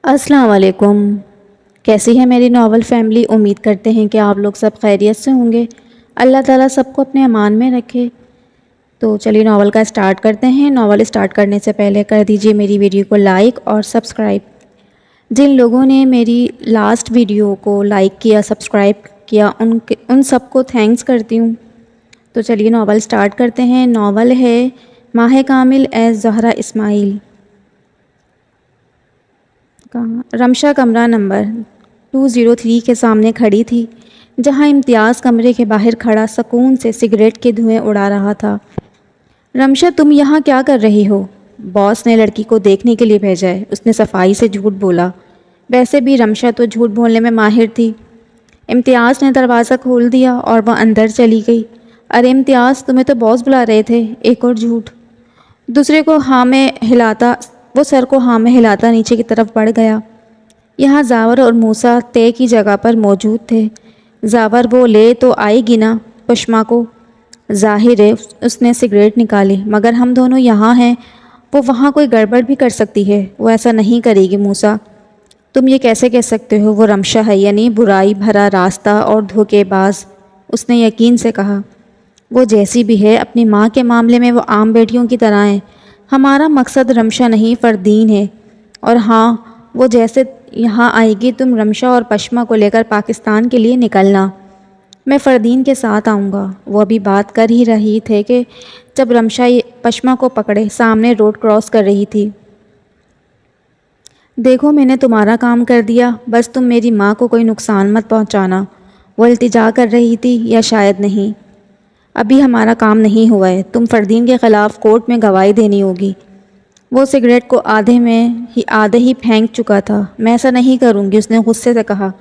السلام علیکم۔ کیسی ہے میری ناول فیملی؟ امید کرتے ہیں کہ آپ لوگ سب خیریت سے ہوں گے۔ اللہ تعالیٰ سب کو اپنے امان میں رکھے۔ تو چلیے ناول کا اسٹارٹ کرتے ہیں۔ ناول اسٹارٹ کرنے سے پہلے کر دیجئے میری ویڈیو کو لائک اور سبسکرائب۔ جن لوگوں نے میری لاسٹ ویڈیو کو لائک کیا، سبسکرائب کیا، ان سب کو تھینکس کرتی ہوں۔ تو چلیے ناول اسٹارٹ کرتے ہیں۔ ناول ہے ماہ کامل ایز زہرا اسماعیل۔ رمشا کمرہ نمبر 203 کے سامنے کھڑی تھی، جہاں امتیاز کمرے کے باہر کھڑا سکون سے سگریٹ کے دھوئیں اڑا رہا تھا۔ رمشا، تم یہاں کیا کر رہی ہو؟ باس نے لڑکی کو دیکھنے کے لیے بھیجا ہے، اس نے صفائی سے جھوٹ بولا۔ ویسے بھی رمشا تو جھوٹ بولنے میں ماہر تھی۔ امتیاز نے دروازہ کھول دیا اور وہ اندر چلی گئی۔ ارے امتیاز، تمہیں تو باس بلا رہے تھے۔ ایک اور جھوٹ۔ وہ سر کو ہاں میں ہلاتا نیچے کی طرف بڑھ گیا۔ یہاں زاور اور موسیٰ طے کی جگہ پر موجود تھے۔ زاور، وہ لے تو آئے گی نا پشما کو؟ ظاہر ہے اس نے سگریٹ نکالی، مگر ہم دونوں یہاں ہیں، وہ وہاں کوئی گڑبڑ بھی کر سکتی ہے۔ وہ ایسا نہیں کرے گی موسیٰ۔ تم یہ کیسے کہہ سکتے ہو؟ وہ رمشا ہے، یعنی برائی بھرا راستہ اور دھوکے باز، اس نے یقین سے کہا۔ وہ جیسی بھی ہے، اپنی ماں کے معاملے میں وہ عام بیٹیوں کی طرح ہے۔ ہمارا مقصد رمشا نہیں، فردین ہے۔ اور ہاں، وہ جیسے یہاں آئے گی، تم رمشا اور پشما کو لے کر پاکستان کے لیے نکلنا۔ میں فردین کے ساتھ آؤں گا۔ وہ ابھی بات کر ہی رہی تھے کہ جب رمشا پشما کو پکڑے سامنے روڈ کراس کر رہی تھی۔ دیکھو، میں نے تمہارا کام کر دیا، بس تم میری ماں کو کوئی نقصان مت پہنچانا۔ وہ التجا کر رہی تھی، یا شاید نہیں۔ ابھی ہمارا کام نہیں ہوا ہے، تم فردین کے خلاف کورٹ میں گواہی دینی ہوگی۔ وہ سگریٹ کو آدھے ہی پھینک چکا تھا۔ میں ایسا نہیں کروں گی، اس نے غصے سے کہا۔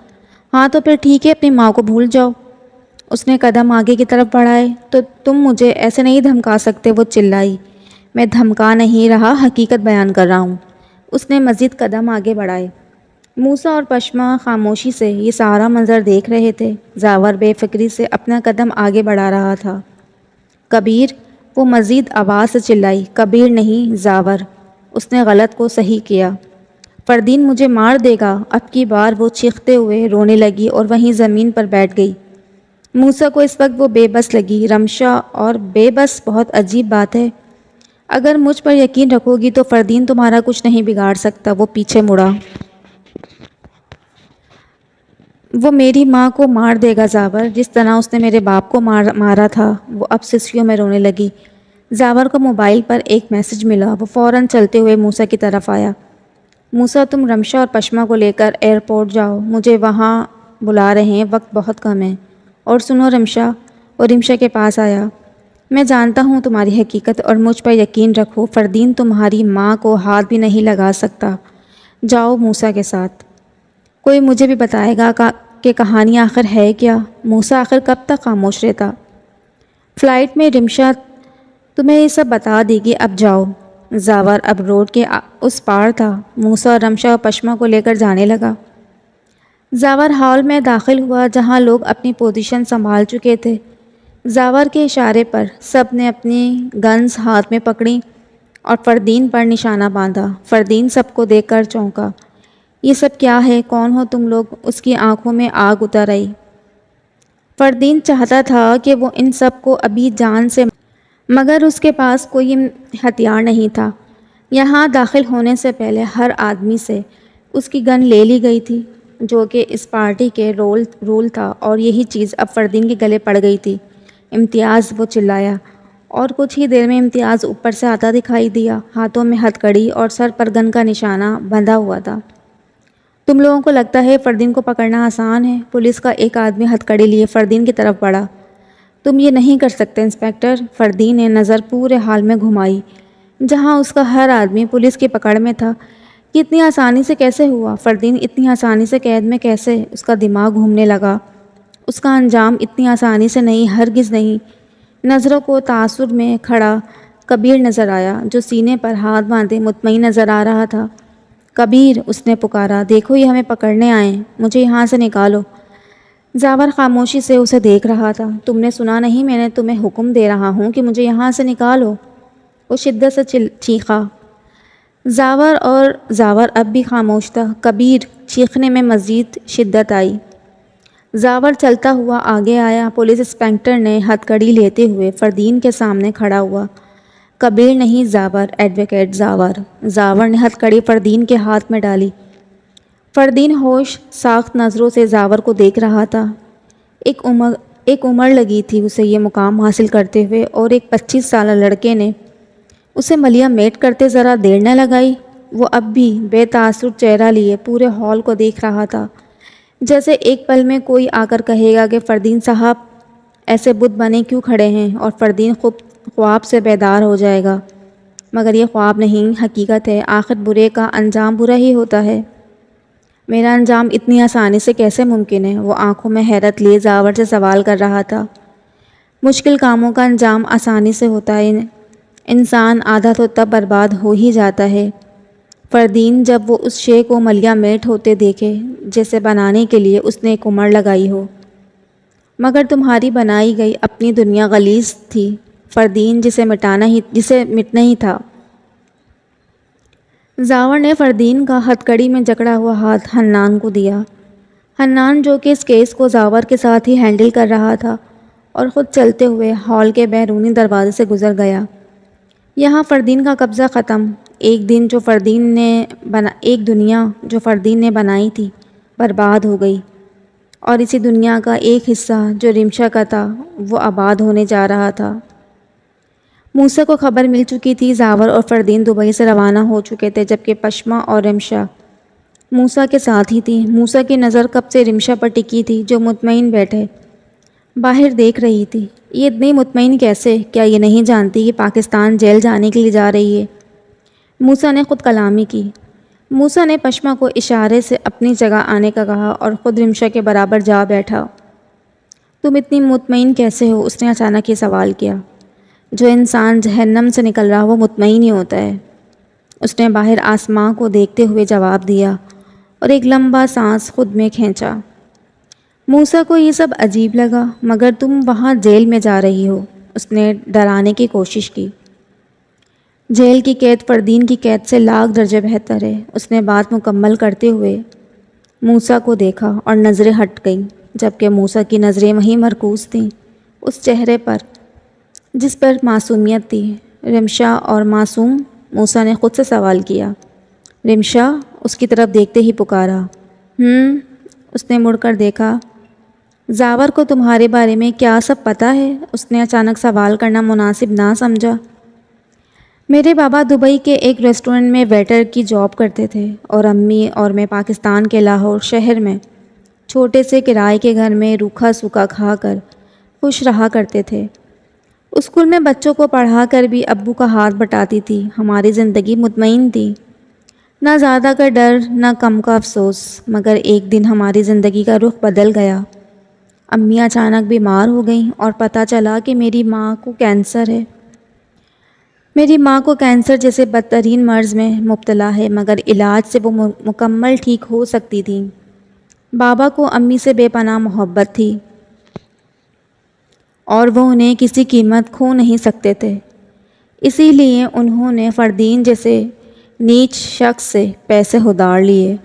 ہاں تو پھر ٹھیک ہے، اپنی ماں کو بھول جاؤ۔ اس نے قدم آگے کی طرف بڑھائے۔ تو تم مجھے ایسے نہیں دھمکا سکتے، وہ چلائی۔ میں دھمکا نہیں رہا، حقیقت بیان کر رہا ہوں۔ اس نے مزید قدم آگے بڑھائے۔ موسیٰ اور پشما خاموشی سے یہ سارا منظر دیکھ رہے تھے۔ زاور بے فکری سے اپنا قدم آگے بڑھا رہا تھا۔ کبیر، وہ مزید آواز سے چلائی۔ کبیر نہیں، زاور۔ اس نے غلط کو صحیح کیا۔ فردین مجھے مار دے گا۔ اب کی بار وہ چیختے ہوئے رونے لگی اور وہیں زمین پر بیٹھ گئی۔ موسیٰ کو اس وقت وہ بے بس لگی۔ رمشا اور بے بس بہت عجیب بات ہے۔ اگر مجھ پر یقین رکھو گی تو فردین تمہارا کچھ نہیں بگاڑ سکتا۔ وہ پیچھے مڑا۔ وہ میری ماں کو مار دے گا زاور، جس طرح اس نے میرے باپ کو مارا تھا۔ وہ اب سسکیوں میں رونے لگی۔ زاور کو موبائل پر ایک میسج ملا۔ وہ فوراً چلتے ہوئے موسیٰ کی طرف آیا۔ موسیٰ، تم رمشا اور پشما کو لے کر ایئرپورٹ جاؤ، مجھے وہاں بلا رہے ہیں، وقت بہت کم ہے۔ اور سنو رمشا، وہ رمشا کے پاس آیا، میں جانتا ہوں تمہاری حقیقت اور مجھ پر یقین رکھو، فردین تمہاری ماں کو ہاتھ بھی نہیں لگا سکتا۔ جاؤ موسیٰ کے ساتھ۔ کوئی مجھے بھی بتائے گا کہ کہانی آخر ہے کیا؟ موسیٰ آخر کب تک خاموش رہتا؟ فلائٹ میں رمشا تمہیں یہ سب بتا دے گی، اب جاؤ۔ زاور اب روڈ کے اس پار تھا۔ موسیٰ اور رمشا اور پشما کو لے کر جانے لگا۔ زاور ہال میں داخل ہوا، جہاں لوگ اپنی پوزیشن سنبھال چکے تھے۔ زاور کے اشارے پر سب نے اپنی گنز ہاتھ میں پکڑیں اور فردین پر نشانہ باندھا۔ فردین سب کو دیکھ کر چونکا۔ یہ سب کیا ہے؟ کون ہو تم لوگ؟ اس کی آنکھوں میں آگ اتر آئی۔ فردین چاہتا تھا کہ وہ ان سب کو ابھی جان سے، مگر اس کے پاس کوئی ہتھیار نہیں تھا۔ یہاں داخل ہونے سے پہلے ہر آدمی سے اس کی گن لے لی گئی تھی، جو کہ اس پارٹی کے رول تھا، اور یہی چیز اب فردین کے گلے پڑ گئی تھی۔ امتیاز، وہ چلایا، اور کچھ ہی دیر میں امتیاز اوپر سے آتا دکھائی دیا، ہاتھوں میں ہتھ کڑی اور سر پر گن کا نشانہ بندھا ہوا تھا۔ تم لوگوں کو لگتا ہے فردین کو پکڑنا آسان ہے؟ پولیس کا ایک آدمی ہتھ کڑی لیے فردین کی طرف بڑھا۔ تم یہ نہیں کر سکتے انسپکٹر۔ فردین نے نظر پورے حال میں گھمائی، جہاں اس کا ہر آدمی پولیس کی پکڑ میں تھا۔ یہ اتنی آسانی سے کیسے ہوا؟ فردین اتنی آسانی سے قید میں کیسے؟ اس کا دماغ گھومنے لگا۔ اس کا انجام اتنی آسانی سے نہیں، ہرگز نہیں۔ نظروں کو تعصب میں کھڑا کبیر نظر آیا، جو سینے پر ہاتھ باندھے مطمئن نظر آ رہا تھا۔ کبیر، اس نے پکارا، دیکھو یہ ہمیں پکڑنے آئے ہیں، مجھے یہاں سے نکالو۔ زاور خاموشی سے اسے دیکھ رہا تھا۔ تم نے سنا نہیں؟ میں نے تمہیں حکم دے رہا ہوں کہ مجھے یہاں سے نکالو۔ وہ شدت سے چیخا۔ زاور اب بھی خاموش تھا۔ کبیر چیخنے میں مزید شدت آئی۔ زاور چلتا ہوا آگے آیا۔ پولیس انسپکٹر نے ہتھ کڑی لیتے ہوئے فردین کے سامنے کھڑا ہوا۔ کبیر نہیں زاور، ایڈوکیٹ زاور۔ زاور نے ہتھ کڑی فردین کے ہاتھ میں ڈالی۔ فردین ہوش ساخت نظروں سے زاور کو دیکھ رہا تھا۔ ایک عمر لگی تھی اسے یہ مقام حاصل کرتے ہوئے، اور ایک 25 سالہ لڑکے نے اسے ملیا میٹ کرتے ذرا دیر نہ لگائی۔ وہ اب بھی بے تاثر چہرہ لیے پورے ہال کو دیکھ رہا تھا، جیسے ایک پل میں کوئی آ کر کہے گا کہ فردین صاحب ایسے بت بنے کیوں کھڑے ہیں، اور فردین خواب سے بیدار ہو جائے گا۔ مگر یہ خواب نہیں، حقیقت ہے۔ آخر برے کا انجام برا ہی ہوتا ہے۔ میرا انجام اتنی آسانی سے کیسے ممکن ہے؟ وہ آنکھوں میں حیرت لیے زاور سے سوال کر رہا تھا۔ مشکل کاموں کا انجام آسانی سے ہوتا ہے، انسان آدھا تو تب برباد ہو ہی جاتا ہے۔ فردین جب وہ اس شے کو ملیا میٹ ہوتے دیکھے جسے بنانے کے لیے اس نے ایک عمر لگائی ہو، مگر تمہاری بنائی گئی اپنی دنیا غلیظ تھی فردین، جسے مٹنا ہی تھا۔ زاور نے فردین کا ہتھ کڑی میں جکڑا ہوا ہاتھ حنان کو دیا۔ حنان جو کہ اس کیس کو زاور کے ساتھ ہی ہینڈل کر رہا تھا، اور خود چلتے ہوئے ہال کے بیرونی دروازے سے گزر گیا۔ یہاں فردین کا قبضہ ختم۔ ایک دنیا جو فردین نے بنائی تھی برباد ہو گئی، اور اسی دنیا کا ایک حصہ جو رمشا کا تھا وہ آباد ہونے جا رہا تھا۔ موسیٰ کو خبر مل چکی تھی۔ زاور اور فردین دبئی سے روانہ ہو چکے تھے، جبکہ پشما اور رمشا موسیٰ کے ساتھ ہی تھی۔ موسیٰ کی نظر کب سے رمشا پر ٹکی تھی، جو مطمئن بیٹھے باہر دیکھ رہی تھی۔ یہ اتنی مطمئن کیسے؟ کیا یہ نہیں جانتی کہ پاکستان جیل جانے کے لیے جا رہی ہے؟ موسیٰ نے خود کلامی کی۔ موسیٰ نے پشما کو اشارے سے اپنی جگہ آنے کا کہا اور خود رمشا کے برابر جا بیٹھا۔ تم اتنی مطمئن کیسے ہو؟ اس نے اچانک یہ سوال کیا۔ جو انسان جہنم سے نکل رہا وہ مطمئن ہی ہوتا ہے، اس نے باہر آسماں کو دیکھتے ہوئے جواب دیا، اور ایک لمبا سانس خود میں کھینچا۔ موسیٰ کو یہ سب عجیب لگا۔ مگر تم وہاں جیل میں جا رہی ہو، اس نے ڈرانے کی کوشش کی۔ جیل کی قید فردین کی قید سے لاکھ درجے بہتر ہے۔ اس نے بات مکمل کرتے ہوئے موسیٰ کو دیکھا اور نظریں ہٹ گئیں، جبکہ موسیٰ کی نظریں وہیں مرکوز تھیں، اس چہرے پر جس پر معصومیت تھی۔ رمشا اور معصوم؟ موسیٰ نے خود سے سوال کیا۔ رمشا اس کی طرف دیکھتے ہی پکارا۔ اس نے مڑ کر دیکھا۔ زاور کو تمہارے بارے میں کیا سب پتہ ہے؟ اس نے اچانک سوال کرنا مناسب نہ سمجھا۔ میرے بابا دبئی کے ایک ریسٹورنٹ میں ویٹر کی جاب کرتے تھے، اور امی اور میں پاکستان کے لاہور شہر میں چھوٹے سے کرائے کے گھر میں روکھا سوکھا کھا کر خوش رہا کرتے تھے۔ اسکول میں بچوں کو پڑھا کر بھی ابو کا ہاتھ بٹاتی تھی۔ ہماری زندگی مطمئن تھی، نہ زیادہ کا ڈر نہ کم کا افسوس۔ مگر ایک دن ہماری زندگی کا رخ بدل گیا۔ امی اچانک بیمار ہو گئیں، اور پتہ چلا کہ میری ماں کو کینسر ہے۔ میری ماں کو کینسر جیسے بدترین مرض میں مبتلا ہے، مگر علاج سے وہ مکمل ٹھیک ہو سکتی تھی۔ بابا کو امی سے بے پناہ محبت تھی، اور وہ انہیں کسی قیمت کھو نہیں سکتے تھے۔ اسی لیے انہوں نے فردین جیسے نیچ شخص سے پیسے ادھار لیے۔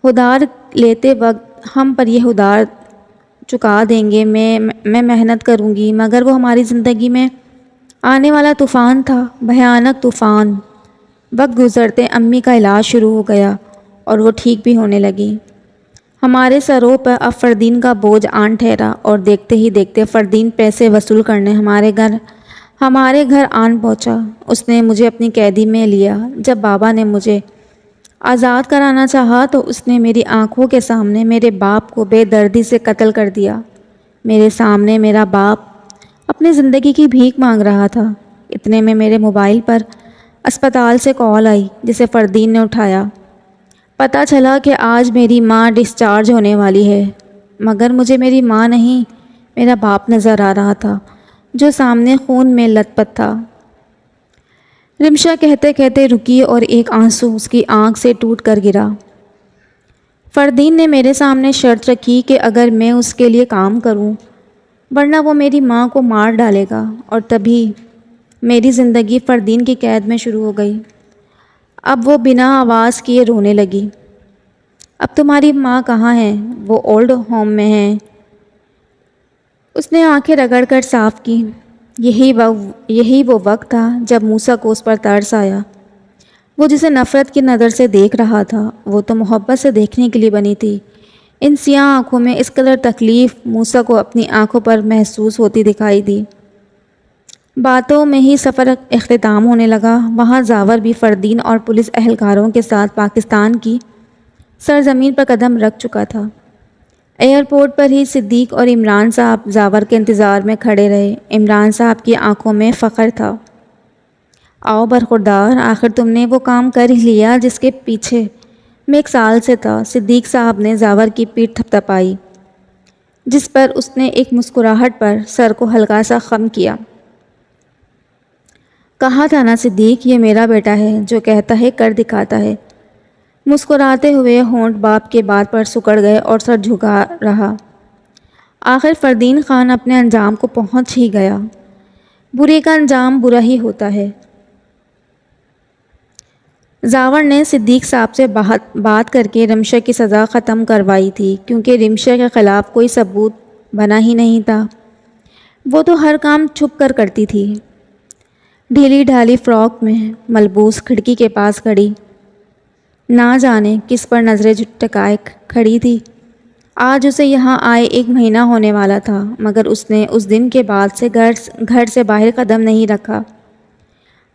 ادھار لیتے وقت ہم پر یہ ادھار چکا دیں گے، میں محنت کروں گی، مگر وہ ہماری زندگی میں آنے والا طوفان تھا، بھیانک طوفان۔ وقت گزرتے امی کا علاج شروع ہو گیا، اور وہ ٹھیک بھی ہونے لگی۔ ہمارے سروں پر اب فردین کا بوجھ آن ٹھہرا، اور دیکھتے ہی دیکھتے فردین پیسے وصول کرنے ہمارے گھر آن پہنچا۔ اس نے مجھے اپنی قیدی میں لیا۔ جب بابا نے مجھے آزاد کرانا چاہا تو اس نے میری آنکھوں کے سامنے میرے باپ کو بے دردی سے قتل کر دیا۔ میرے سامنے میرا باپ اپنی زندگی کی بھیک مانگ رہا تھا۔ اتنے میں میرے موبائل پر اسپتال سے کال آئی، جسے فردین نے اٹھایا۔ پتہ چلا کہ آج میری ماں ڈسچارج ہونے والی ہے، مگر مجھے میری ماں نہیں، میرا باپ نظر آ رہا تھا، جو سامنے خون میں لت پت تھا۔ رمشا کہتے کہتے رکی، اور ایک آنسو اس کی آنکھ سے ٹوٹ کر گرا۔ فردین نے میرے سامنے شرط رکھی کہ اگر میں اس کے لیے کام کروں، ورنہ وہ میری ماں کو مار ڈالے گا، اور تبھی میری زندگی فردین کی قید میں شروع ہو گئی۔ اب وہ بنا آواز کیے رونے لگی۔ اب تمہاری ماں کہاں ہے؟ وہ اولڈ ہوم میں ہیں۔ اس نے آنکھیں رگڑ کر صاف کی۔ یہی وہ وقت تھا جب موسیٰ کو اس پر ترس آیا۔ وہ جسے نفرت کی نظر سے دیکھ رہا تھا، وہ تو محبت سے دیکھنے کے لیے بنی تھی۔ ان سیاہ آنکھوں میں اس قدر تکلیف موسیٰ کو اپنی آنکھوں پر محسوس ہوتی دکھائی دی۔ باتوں میں ہی سفر اختتام ہونے لگا۔ وہاں زاور بھی فردین اور پولیس اہلکاروں کے ساتھ پاکستان کی سرزمین پر قدم رکھ چکا تھا۔ ایئرپورٹ پر ہی صدیق اور عمران صاحب زاور کے انتظار میں کھڑے رہے۔ عمران صاحب کی آنکھوں میں فخر تھا۔ آؤ برخوردار، آخر تم نے وہ کام کر ہی لیا جس کے پیچھے میں 1 سال سے تھا۔ صدیق صاحب نے زاور کی پیٹھ تھپتھپائی، جس پر اس نے ایک مسکراہٹ پر سر کو ہلکا سا خم کیا۔ کہا تھا نا صدیق، یہ میرا بیٹا ہے، جو کہتا ہے کر دکھاتا ہے۔ مسکراتے ہوئے ہونٹ باپ کے بات پر سکڑ گئے اور سر جھکا رہا۔ آخر فردین خان اپنے انجام کو پہنچ ہی گیا۔ برے کا انجام برا ہی ہوتا ہے۔ زاور نے صدیق صاحب سے بات کر کے رمشا کی سزا ختم کروائی تھی، کیونکہ رمشا کے خلاف کوئی ثبوت بنا ہی نہیں تھا۔ وہ تو ہر کام چھپ کر کرتی تھی۔ ڈھیلی ڈھالی فراک میں ملبوس کھڑکی کے پاس کھڑی، نہ جانے کس پر نظریں ٹکائے کھڑی تھی۔ آج اسے یہاں آئے 1 مہینہ ہونے والا تھا، مگر اس نے اس دن کے بعد سے گھر سے باہر قدم نہیں رکھا۔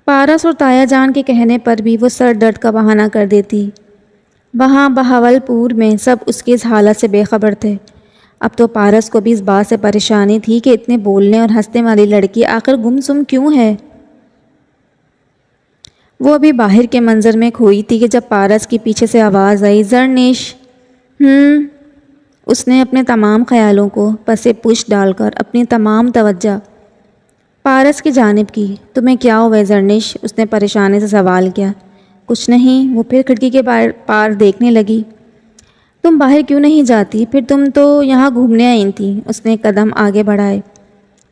پارس اور تایا جان کے کہنے پر بھی وہ سر درد کا بہانہ کر دیتی۔ وہاں بہاول پور میں سب اس کی اس حالت سے بے خبر تھے۔ اب تو پارس کو بھی اس بات سے پریشانی تھی کہ اتنے بولنے اور ہنسنے والی لڑکی آخر گم سم کیوں ہے۔ وہ ابھی باہر کے منظر میں کھوئی تھی کہ جب پارس کی پیچھے سے آواز آئی، زرنش۔ اس نے اپنے تمام خیالوں کو پس پش ڈال کر اپنی تمام توجہ پارس کی جانب کی۔ تمہیں کیا ہوا ہے زرنش؟ اس نے پریشانی سے سوال کیا۔ کچھ نہیں، وہ پھر کھڑکی کے پار دیکھنے لگی۔ تم باہر کیوں نہیں جاتی؟ پھر تم تو یہاں گھومنے آئی تھی۔ اس نے ایک قدم آگے بڑھائے۔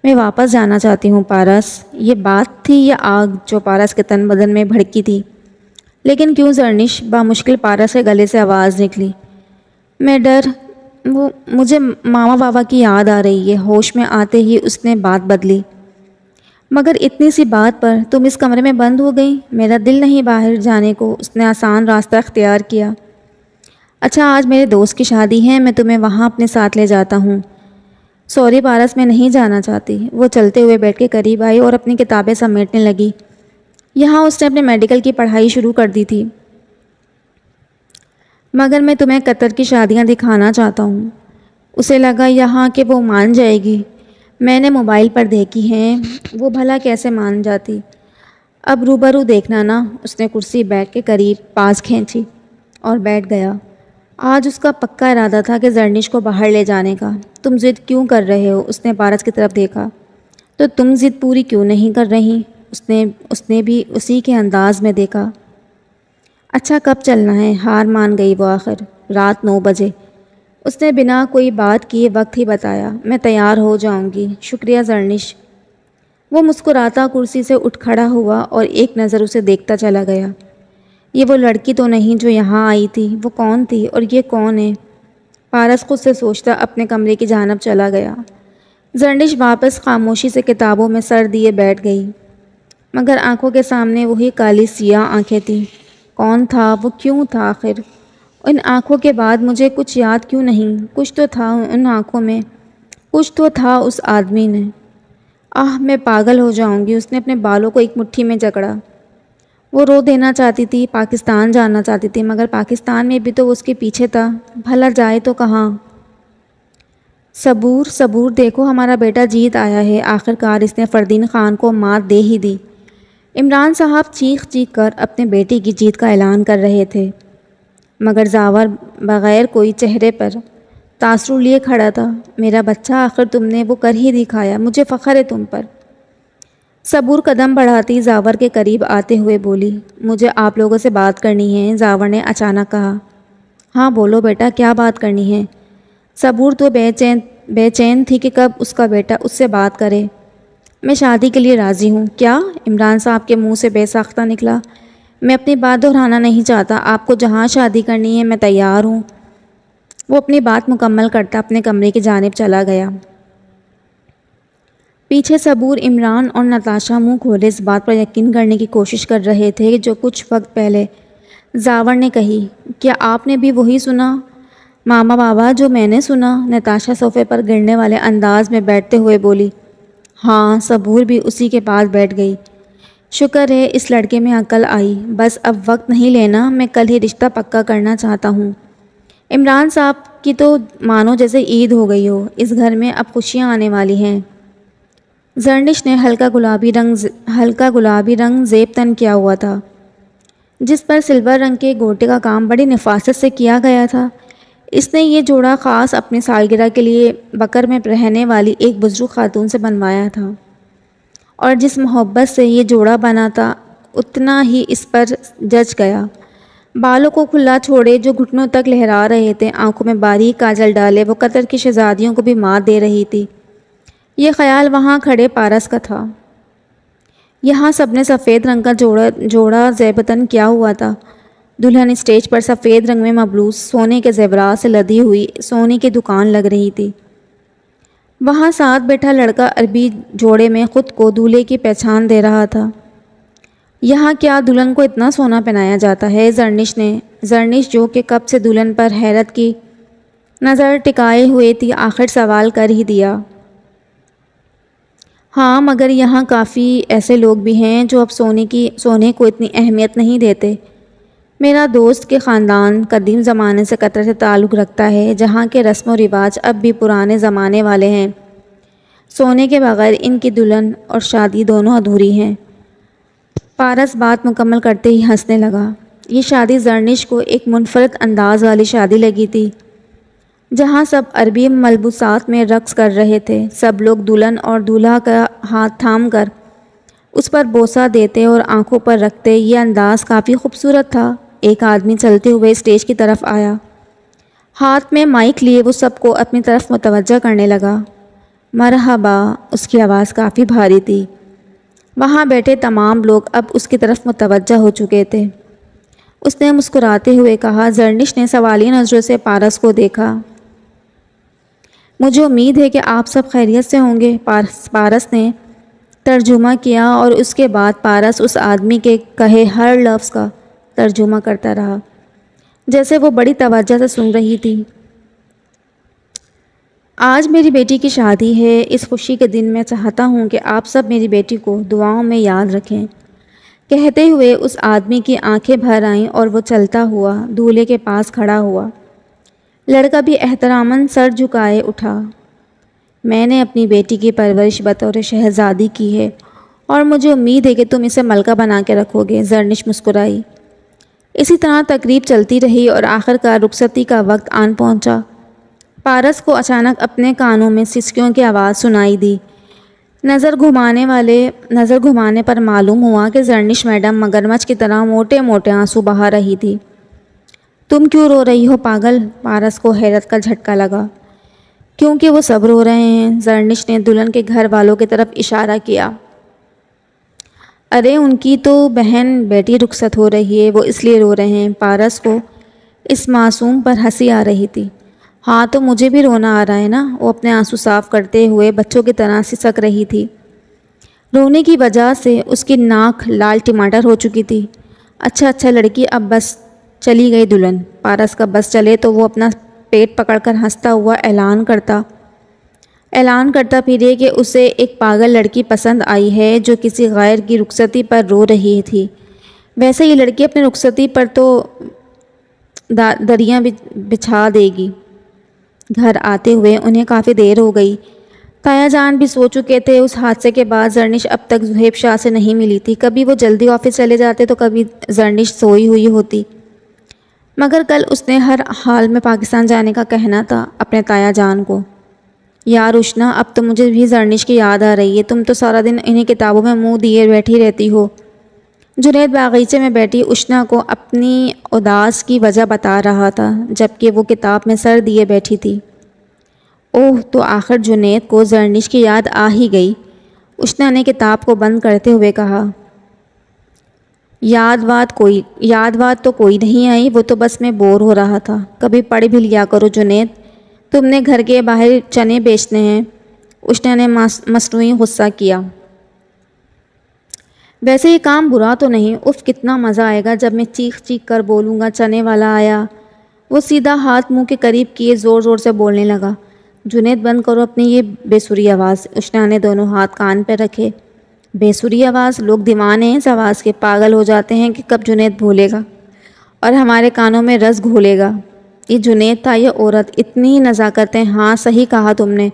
میں واپس جانا چاہتی ہوں پارس۔ یہ بات تھی یا آگ جو پارس کے تن بدن میں بھڑکی تھی؟ لیکن کیوں زرنش؟ بامشکل پارس کے گلے سے آواز نکلی۔ میں مجھے ماما بابا کی یاد آ رہی ہے۔ ہوش میں آتے ہی اس نے بات بدلی۔ مگر اتنی سی بات پر تم اس کمرے میں بند ہو گئی؟ میرا دل نہیں باہر جانے کو۔ اس نے آسان راستہ اختیار کیا۔ اچھا، آج میرے دوست کی شادی ہے، میں تمہیں وہاں اپنے ساتھ لے جاتا ہوں۔ سوری پارس، میں نہیں جانا چاہتی۔ وہ چلتے ہوئے بیٹھ کے قریب آئی اور اپنی کتابیں سمیٹنے لگی۔ یہاں اس نے اپنے میڈیکل کی پڑھائی شروع کر دی تھی، مگر میں تمہیں قطر کی شادیاں دکھانا چاہتا ہوں۔ اسے لگا یہاں کہ وہ مان جائے گی۔ میں نے موبائل پر دیکھی ہیں، وہ بھلا کیسے مان جاتی؟ اب روبرو دیکھنا نا۔ اس نے کرسی بیگ کے قریب پاس کھینچی اور بیٹھ گیا۔ آج اس کا پکا ارادہ تھا کہ زرنش کو باہر لے جانے کا۔ تم ضد کیوں کر رہے ہو؟ اس نے پارس کی طرف دیکھا۔ تو تم ضد پوری کیوں نہیں کر رہی؟ اس نے بھی اسی کے انداز میں دیکھا۔ اچھا، کب چلنا ہے؟ ہار مان گئی وہ آخر۔ رات 9 بجے۔ اس نے بنا کوئی بات کیے وقت ہی بتایا۔ میں تیار ہو جاؤں گی۔ شکریہ زرنش۔ وہ مسکراتا کرسی سے اٹھ کھڑا ہوا اور ایک نظر اسے دیکھتا چلا گیا۔ یہ وہ لڑکی تو نہیں جو یہاں آئی تھی؟ وہ کون تھی اور یہ کون ہے؟ پارس خود سے سوچتا اپنے کمرے کی جانب چلا گیا۔ زرنش واپس خاموشی سے کتابوں میں سر دیے بیٹھ گئی، مگر آنکھوں کے سامنے وہی کالی سیاہ آنکھیں تھیں۔ کون تھا وہ؟ کیوں تھا آخر؟ ان آنکھوں کے بعد مجھے کچھ یاد کیوں نہیں؟ کچھ تو تھا ان آنکھوں میں، کچھ تو تھا اس آدمی نے۔ میں پاگل ہو جاؤں گی۔ اس نے اپنے بالوں کو ایک مٹھی میں جکڑا۔ وہ رو دینا چاہتی تھی، پاکستان جانا چاہتی تھی، مگر پاکستان میں بھی تو وہ اس کے پیچھے تھا۔ بھلا جائے تو کہاں؟ صبور، دیکھو ہمارا بیٹا جیت آیا ہے۔ آخر کار اس نے فردین خان کو مات دے ہی دی۔ عمران صاحب چیخ کر اپنے بیٹے کی جیت کا اعلان کر رہے تھے، مگر زاور بغیر کوئی چہرے پر تاثر لیے کھڑا تھا۔ میرا بچہ، آخر تم نے وہ کر ہی دکھایا، مجھے فخر ہے تم پر۔ صبور قدم بڑھاتی زاور کے قریب آتے ہوئے بولی، مجھے آپ لوگوں سے بات کرنی ہے۔ زاور نے اچانک کہا۔ ہاں بولو بیٹا، کیا بات کرنی ہے؟ صبور تو بے چین تھی کہ کب اس کا بیٹا اس سے بات کرے۔ میں شادی کے لیے راضی ہوں۔ کیا؟ عمران صاحب کے منہ سے بے ساختہ نکلا۔ میں اپنی بات دہرانا نہیں چاہتا، آپ کو جہاں شادی کرنی ہے میں تیار ہوں۔ وہ اپنی بات مکمل کرتا اپنے کمرے کی جانب چلا گیا۔ پیچھے صبور، عمران اور نتاشا منہ کھولے اس بات پر یقین کرنے کی کوشش کر رہے تھے جو کچھ وقت پہلے زاور نے کہی۔ کیا آپ نے بھی وہی سنا ماما بابا جو میں نے سنا؟ نتاشا صوفے پر گرنے والے انداز میں بیٹھتے ہوئے بولی۔ ہاں، صبور بھی اسی کے پاس بیٹھ گئی۔ شکر ہے اس لڑکے میں عقل آئی، بس اب وقت نہیں لینا، میں کل ہی رشتہ پکا کرنا چاہتا ہوں۔ عمران صاحب کی تو مانو جیسے عید ہو گئی ہو، اس گھر میں اب خوشیاں آنے والی ہیں۔ زرنش نے ہلکا گلابی رنگ زیب تن کیا ہوا تھا جس پر سلور رنگ کے گوٹے کا کام بڑی نفاست سے کیا گیا تھا۔ اس نے یہ جوڑا خاص اپنی سالگرہ کے لیے بکر میں رہنے والی ایک بزرگ خاتون سے بنوایا تھا، اور جس محبت سے یہ جوڑا بنا تھا اتنا ہی اس پر جچ گیا۔ بالوں کو کھلا چھوڑے جو گھٹنوں تک لہرا رہے تھے، آنکھوں میں باریک کاجل ڈالے وہ قطر کی شہزادیوں کو بھی مات دے رہی تھی۔ یہ خیال وہاں کھڑے پارس کا تھا۔ یہاں سب نے سفید رنگ کا جوڑا زیبتن کیا ہوا تھا۔ دلہن اسٹیج پر سفید رنگ میں مبلوس سونے کے زیورات سے لدی ہوئی سونے کی دکان لگ رہی تھی۔ وہاں ساتھ بیٹھا لڑکا عربی جوڑے میں خود کو دولہے کی پہچان دے رہا تھا۔ یہاں کیا دلہن کو اتنا سونا پہنایا جاتا ہے؟ زرنش جو کہ کب سے دلہن پر حیرت کی نظر ٹکائے ہوئے تھی، آخر سوال کر ہی دیا۔ ہاں، مگر یہاں کافی ایسے لوگ بھی ہیں جو اب سونے کو اتنی اہمیت نہیں دیتے۔ میرا دوست کے خاندان قدیم زمانے سے قطر سے تعلق رکھتا ہے، جہاں کے رسم و رواج اب بھی پرانے زمانے والے ہیں۔ سونے کے بغیر ان کی دلہن اور شادی دونوں ادھوری ہیں۔ پارس بات مکمل کرتے ہی ہنسنے لگا۔ یہ شادی زرنش کو ایک منفرد انداز والی شادی لگی تھی، جہاں سب عربی ملبوسات میں رقص کر رہے تھے۔ سب لوگ دلہن اور دولہا کا ہاتھ تھام کر اس پر بوسہ دیتے اور آنکھوں پر رکھتے۔ یہ انداز کافی خوبصورت تھا۔ ایک آدمی چلتے ہوئے اسٹیج کی طرف آیا، ہاتھ میں مائک لیے وہ سب کو اپنی طرف متوجہ کرنے لگا۔ مرحبا، اس کی آواز کافی بھاری تھی۔ وہاں بیٹھے تمام لوگ اب اس کی طرف متوجہ ہو چکے تھے۔ اس نے مسکراتے ہوئے کہا۔ زرنش نے سوالیہ نظروں سے پارس کو دیکھا۔ مجھے امید ہے کہ آپ سب خیریت سے ہوں گے، پارس نے ترجمہ کیا، اور اس کے بعد پارس اس آدمی کے کہے ہر لفظ کا ترجمہ کرتا رہا جیسے وہ بڑی توجہ سے سن رہی تھی۔ آج میری بیٹی کی شادی ہے۔ اس خوشی کے دن میں چاہتا ہوں کہ آپ سب میری بیٹی کو دعاؤں میں یاد رکھیں۔ کہتے ہوئے اس آدمی کی آنکھیں بھر آئیں اور وہ چلتا ہوا دولہے کے پاس کھڑا ہوا۔ لڑکا بھی احتراماً سر جھکائے اٹھا۔ میں نے اپنی بیٹی کی پرورش بطور شہزادی کی ہے اور مجھے امید ہے کہ تم اسے ملکہ بنا کے رکھو گے۔ زرنش مسکرائی۔ اسی طرح تقریب چلتی رہی اور آخرکار رخصتی کا وقت آن پہنچا۔ پارس کو اچانک اپنے کانوں میں سسکیوں کی آواز سنائی دی۔ نظر گھمانے پر معلوم ہوا کہ زرنش میڈم مگرمچھ کی طرح موٹے موٹے آنسو بہا رہی تھی۔ تم کیوں رو رہی ہو پاگل؟ پارس کو حیرت کا جھٹکا لگا۔ کیونکہ وہ سب رو رہے ہیں۔ زرنش نے دلہن کے گھر والوں کی طرف اشارہ کیا۔ ارے ان کی تو بہن بیٹی رخصت ہو رہی ہے، وہ اس لیے رو رہے ہیں۔ پارس کو اس معصوم پر ہنسی آ رہی تھی۔ ہاں تو مجھے بھی رونا آ رہا ہے نا، وہ اپنے آنسو صاف کرتے ہوئے بچوں کی طرح سسک رہی تھی۔ رونے کی وجہ سے اس کی ناک لال ٹماٹر ہو چکی تھی۔ اچھا لڑکی، اب بس چلی گئی دلہن۔ پارس کا بس چلے تو وہ اپنا پیٹ پکڑ کر ہنستا ہوا اعلان کرتا پھرے کہ اسے ایک پاگل لڑکی پسند آئی ہے جو کسی غیر کی رخصتی پر رو رہی تھی۔ ویسے یہ لڑکی اپنی رخصتی پر تو دریاں بچھا دے گی۔ گھر آتے ہوئے انہیں کافی دیر ہو گئی۔ تایا جان بھی سو چکے تھے۔ اس حادثے کے بعد زرنش اب تک زہیب شاہ سے نہیں ملی تھی۔ کبھی وہ جلدی آفس چلے جاتے تو کبھی زرنش سوئی ہوئی ہوتی، مگر کل اس نے ہر حال میں پاکستان جانے کا کہنا تھا اپنے تایا جان کو۔ یار اشنا، اب تو مجھے بھی زرنش کی یاد آ رہی ہے۔ تم تو سارا دن انہیں کتابوں میں منہ دیے بیٹھی رہتی ہو۔ جنید باغیچے میں بیٹھی اشنا کو اپنی اداس کی وجہ بتا رہا تھا، جبکہ وہ کتاب میں سر دیے بیٹھی تھی۔ اوہ، تو آخر جنید کو زرنش کی یاد آ ہی گئی۔ اشنا نے کتاب کو بند کرتے ہوئے کہا۔ یاد وات تو کوئی نہیں آئی، وہ تو بس میں بور ہو رہا تھا۔ کبھی پڑھ بھی لیا کرو جنید، تم نے گھر کے باہر چنے بیچنے ہیں۔ اشنا نے مصنوعی غصہ کیا۔ ویسے یہ کام برا تو نہیں، اف کتنا مزہ آئے گا جب میں چیخ چیخ کر بولوں گا چنے والا آیا۔ وہ سیدھا ہاتھ منہ کے قریب کیے زور زور سے بولنے لگا۔ جنید بند کرو اپنی یہ بے سری آواز۔ اشنا نے دونوں ہاتھ کان پہ رکھے۔ بے سری آواز؟ لوگ دیوانے ہیں اس آواز کے، پاگل ہو جاتے ہیں کہ کب جنید بھولے گا اور ہمارے کانوں میں رس گھولے گا۔ یہ جنید تھا، یہ عورت، اتنی نزاکتیں، ہاں صحیح کہا تم نے،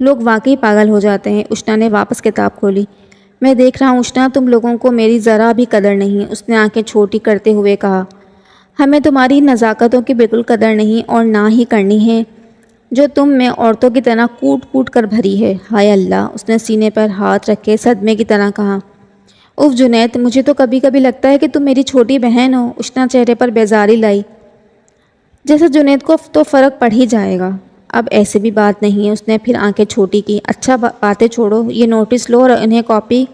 لوگ واقعی پاگل ہو جاتے ہیں۔ اشنا نے واپس کتاب کھولی۔ میں دیکھ رہا ہوں اشنا، تم لوگوں کو میری ذرا بھی قدر نہیں۔ اس نے آنکھیں چھوٹی کرتے ہوئے کہا، ہمیں تمہاری نزاکتوں کی بالکل قدر نہیں اور نہ ہی کرنی ہے، جو تم میں عورتوں کی طرح کوٹ کوٹ کر بھری ہے۔ ہائے اللہ! اس نے سینے پر ہاتھ رکھے صدمے کی طرح کہا، اف جنید، مجھے تو کبھی کبھی لگتا ہے کہ تم میری چھوٹی بہن ہو۔ اشنا چہرے پر بیزاری لائی، جیسے جنید کو تو فرق پڑ ہی جائے گا۔ اب ایسی بھی بات نہیں ہے۔ اس نے پھر آنکھیں چھوٹی کی۔ اچھا باتیں چھوڑو، یہ نوٹس لو اور انہیں کاپی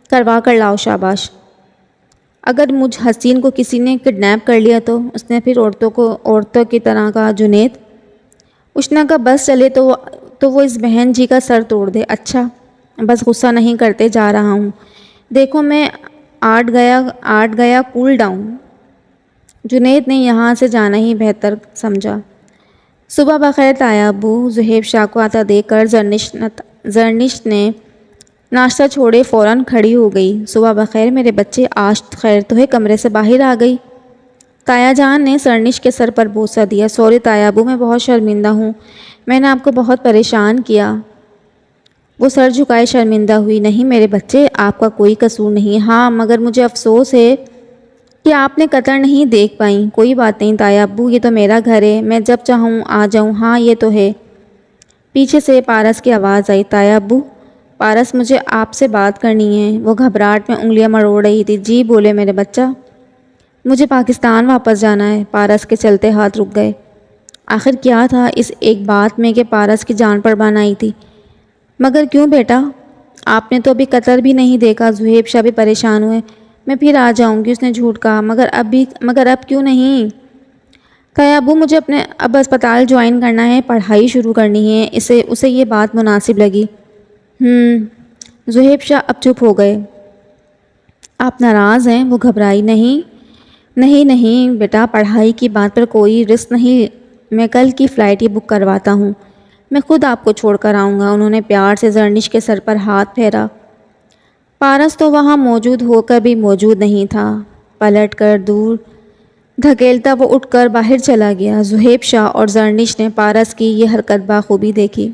کروا کر لاؤ۔ شاباش! اگر مجھ حسین کو کسی نے کڈنیپ کر لیا تو؟ اس نے پھر عورتوں کی طرح کہا۔ جنید! اشنا کا بس چلے تو وہ اس بہن جی کا سر توڑ دے۔ اچھا بس غصہ نہیں کرتے جا رہا ہوں، دیکھو میں آٹ گیا کول ڈاؤن۔ جنید نے یہاں سے جانا ہی بہتر سمجھا۔ صبح بخیر تایا ابو۔ زہیب شاہ کو آتا دیکھ کر زرنش نے ناشتہ چھوڑے فوراً کھڑی ہو گئی۔ صبح بخیر میرے بچے، آج خیر تو ہے، کمرے سے باہر آ گئی۔ تایا جان نے زرنش کے سر پر بوسہ دیا۔ سوری تایا ابو، میں بہت شرمندہ ہوں، میں نے آپ کو بہت پریشان کیا۔ وہ سر جھکائے شرمندہ ہوئی۔ نہیں میرے بچے، آپ کا کوئی قصور نہیں۔ ہاں مگر مجھے افسوس ہے کہ آپ نے قطر نہیں دیکھ پائیں۔ کوئی بات نہیں تایا ابو، یہ تو میرا گھر ہے، میں جب چاہوں آ جاؤں۔ ہاں یہ تو ہے۔ پیچھے سے پارس کی آواز آئی، تایا ابو۔ پارس، مجھے آپ سے بات کرنی ہے۔ وہ گھبراہٹ میں انگلیاں مروڑ رہی تھی۔ جی بولے میرے بچہ۔ مجھے پاکستان واپس جانا ہے۔ پارس کے چلتے ہاتھ رک گئے۔ آخر کیا تھا اس ایک بات میں کہ پارس کی جان پر بان آئی تھی؟ مگر کیوں بیٹا؟ آپ نے تو ابھی قطر بھی نہیں دیکھا۔ زہیب شاہ بھی پریشان ہوئے۔ میں پھر آ جاؤں گی، اس نے جھوٹ کہا۔ مگر اب کیوں نہیں؟ تایا ابو، مجھے اب اسپتال جوائن کرنا ہے، پڑھائی شروع کرنی ہے۔ اسے یہ بات مناسب لگی۔ زہیب شاہ اب چپ ہو گئے۔ آپ ناراض ہیں؟ وہ گھبرائی۔ نہیں بیٹا، پڑھائی کی بات پر کوئی رسک نہیں، میں کل کی فلائٹ ہی بک کرواتا ہوں، میں خود آپ کو چھوڑ کر آؤں گا۔ انہوں نے پیار سے زرنش کے سر پر ہاتھ پھیرا۔ پارس تو وہاں موجود ہو کر بھی موجود نہیں تھا۔ پلٹ کر دور دھکیلتا وہ اٹھ کر باہر چلا گیا۔ زہیب شاہ اور زرنش نے پارس کی یہ حرکت بخوبی دیکھی۔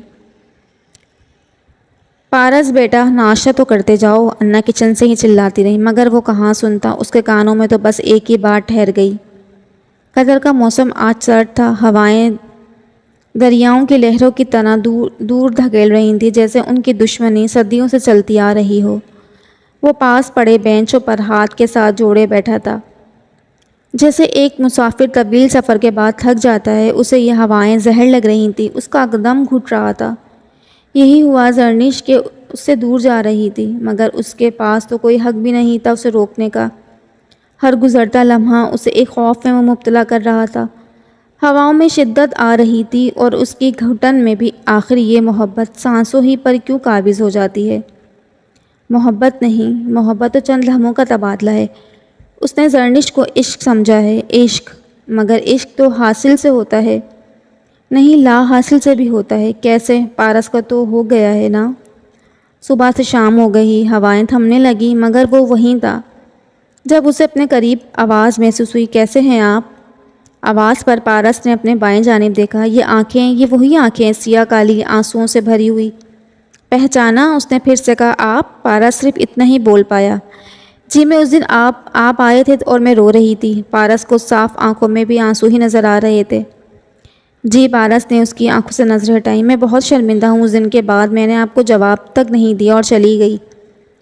پارس بیٹا، ناشتہ تو کرتے جاؤ، انا کچن سے ہی چلاتی رہی، مگر وہ کہاں سنتا، اس کے کانوں میں تو بس ایک ہی بات ٹھہر گئی۔ قطر کا موسم آج سرد تھا، ہوائیں دریاؤں کی لہروں کی طرح دور دھکیل رہی تھیں، جیسے ان کی دشمنی صدیوں سے چلتی آ رہی ہو۔ وہ پاس پڑے بینچوں پر ہاتھ کے ساتھ جوڑے بیٹھا تھا، جیسے ایک مسافر طویل سفر کے بعد تھک جاتا ہے۔ اسے یہ ہوائیں زہر لگ رہی تھیں، اس کا دم گھٹ رہا تھا۔ یہی ہوا زرنش کہ اس سے دور جا رہی تھی، مگر اس کے پاس تو کوئی حق بھی نہیں تھا اسے روکنے کا۔ ہر گزرتا لمحہ اسے ایک خوف میں مبتلا کر رہا تھا۔ ہواؤں میں شدت آ رہی تھی اور اس کی گھٹن میں بھی۔ آخر یہ محبت سانسوں ہی پر کیوں قابض ہو جاتی ہے؟ محبت نہیں، محبت تو چند لمحوں کا تبادلہ ہے۔ اس نے زرنش کو عشق سمجھا ہے، عشق، مگر عشق تو حاصل سے ہوتا ہے، نہیں لا حاصل سے بھی ہوتا ہے۔ کیسے؟ پارس کا تو ہو گیا ہے نا۔ صبح سے شام ہو گئی، ہوائیں تھمنے لگیں، مگر وہ وہیں تھا۔ جب اسے اپنے قریب آواز محسوس ہوئی، کیسے ہیں آپ؟ آواز پر پارس نے اپنے بائیں جانب دیکھا۔ یہ آنکھیں، یہ وہی آنکھیں، سیاہ کالی آنسوؤں سے بھری ہوئی۔ پہچانا؟ اس نے پھر سے کہا۔ آپ؟ پارس صرف اتنا ہی بول پایا۔ جی میں اس دن آپ آئے تھے اور میں رو رہی تھی۔ پارس کو صاف آنکھوں میں بھی آنسو ہی نظر آ رہے تھے۔ جی، پارس نے اس کی آنکھوں سے نظر ہٹائی۔ میں بہت شرمندہ ہوں، اس دن کے بعد میں نے آپ کو جواب تک نہیں دیا اور چلی گئی۔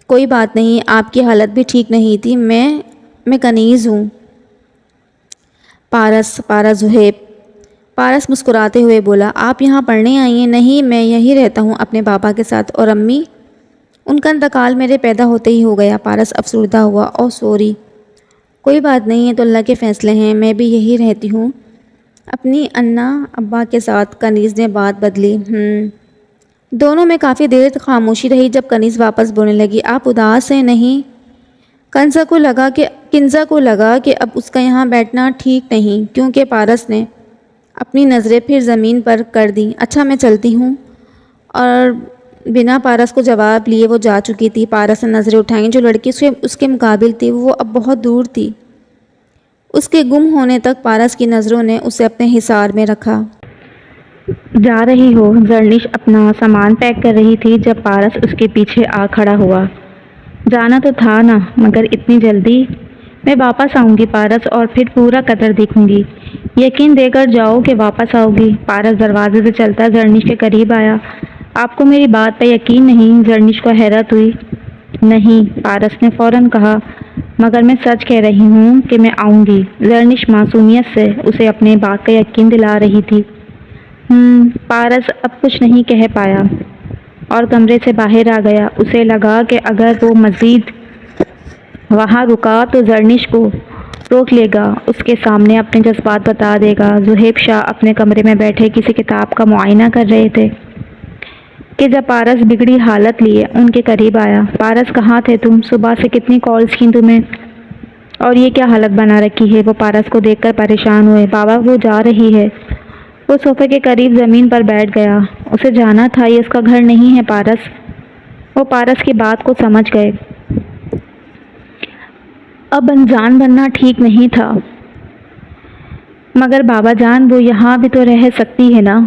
کوئی بات نہیں، آپ کی حالت بھی ٹھیک نہیں تھی، میں کنیز ہوں۔ پارس زہیب۔ پارس مسکراتے ہوئے بولا، آپ یہاں پڑھنے آئی ہیں؟ نہیں، میں یہی رہتا ہوں اپنے بابا کے ساتھ۔ اور امی؟ ان کا انتقال میرے پیدا ہوتے ہی ہو گیا۔ پارس افسردہ ہوا۔ اوہ سوری۔ کوئی بات نہیں ہے، تو اللہ کے فیصلے ہیں، میں بھی یہی رہتی ہوں اپنی انا ابا کے ساتھ۔ کنیز نے بات بدلی۔ دونوں میں کافی دیر تک خاموشی رہی۔ جب کنیز واپس بولنے لگی، آپ اداس ہیں نہیں؟ کنزا کو لگا کہ اب اس کا یہاں بیٹھنا ٹھیک نہیں، کیونکہ پارس نے اپنی نظریں پھر زمین پر کر دیں۔ اچھا میں چلتی ہوں۔ اور بنا پارس کو جواب لیے وہ جا چکی تھی۔ پارس نے نظریں اٹھائیں۔ جو لڑکی اس کے مقابل تھی وہ اب بہت دور تھی۔ اس کے گم ہونے تک پارس کی نظروں نے اسے اپنے حصار میں رکھا۔ جا رہی ہو؟ زرنش اپنا سامان پیک کر رہی تھی جب پارس اس کے پیچھے آ کھڑا ہوا۔ جانا تو تھا نا، مگر اتنی جلدی؟ میں واپس آؤں گی پارس، اور پھر پورا قطر دیکھوں گی۔ یقین دے کر جاؤ کہ واپس آؤ گی۔ پارس دروازے سے چلتا زرنش کے قریب آیا۔ آپ کو میری بات پہ یقین نہیں؟ زرنش کو حیرت ہوئی۔ نہیں، پارس نے فوراً کہا، مگر میں سچ کہہ رہی ہوں کہ میں آؤں گی۔ زرنش معصومیت سے اسے اپنے بات کا یقین دلا رہی تھی۔ پارس اب کچھ نہیں کہہ پایا اور کمرے سے باہر آ گیا۔ اسے لگا کہ اگر وہ مزید وہاں رکا تو زرنش کو روک لے گا، اس کے سامنے اپنے جذبات بتا دے گا۔ زہیب شاہ اپنے کمرے میں بیٹھے کسی کتاب کا معائنہ کر رہے تھے کہ جب پارس بگڑی حالت لیے ان کے قریب آیا۔ پارس کہاں تھے تم؟ صبح سے کتنی کالز کی تمہیں، اور یہ کیا حالت بنا رکھی ہے؟ وہ پارس کو دیکھ کر پریشان ہوئے۔ بابا وہ جا رہی ہے۔ وہ صوفے کے قریب زمین پر بیٹھ گیا۔ اسے جانا تھا، یہ اس کا گھر نہیں ہے پارس۔ وہ پارس کی بات کو سمجھ گئے۔ اب انجان بننا ٹھیک نہیں تھا۔ مگر بابا جان، وہ یہاں بھی تو رہ سکتی ہے نا؟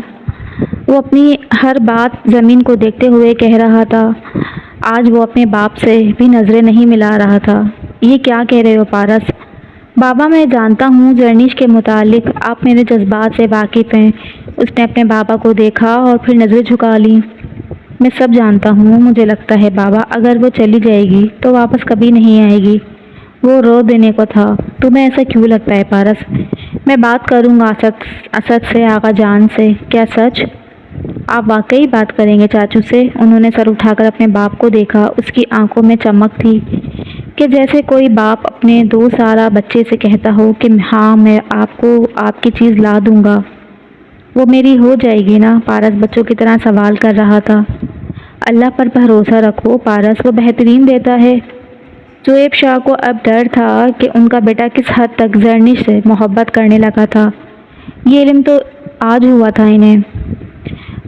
وہ اپنی ہر بات زمین کو دیکھتے ہوئے کہہ رہا تھا۔ آج وہ اپنے باپ سے بھی نظریں نہیں ملا رہا تھا۔ یہ کیا کہہ رہے ہو پارس؟ بابا میں جانتا ہوں زرنش کے متعلق آپ میرے جذبات سے واقف ہیں۔ اس نے اپنے بابا کو دیکھا اور پھر نظریں جھکا لیں۔ میں سب جانتا ہوں۔ مجھے لگتا ہے بابا اگر وہ چلی جائے گی تو واپس کبھی نہیں آئے گی۔ وہ رو دینے کو تھا۔ تمہیں ایسا کیوں لگتا ہے پارس؟ میں بات کروں گا اسد سے، آغا جان سے۔ کیا سچ؟ آپ واقعی بات کریں گے چاچو سے؟ انہوں نے سر اٹھا کر اپنے باپ کو دیکھا۔ اس کی آنکھوں میں چمک تھی کہ جیسے کوئی باپ اپنے 2 سالہ بچے سے کہتا ہو کہ ہاں میں آپ کو آپ کی چیز لا دوں گا۔ وہ میری ہو جائے گی نا؟ پارس بچوں کی طرح سوال کر رہا تھا۔ اللہ پر بھروسہ رکھو پارس، وہ بہترین دیتا ہے۔ زہیب شاہ کو اب ڈر تھا کہ ان کا بیٹا کس حد تک زرنش سے محبت کرنے لگا تھا۔ یہ علم تو آج ہوا تھا انہیں،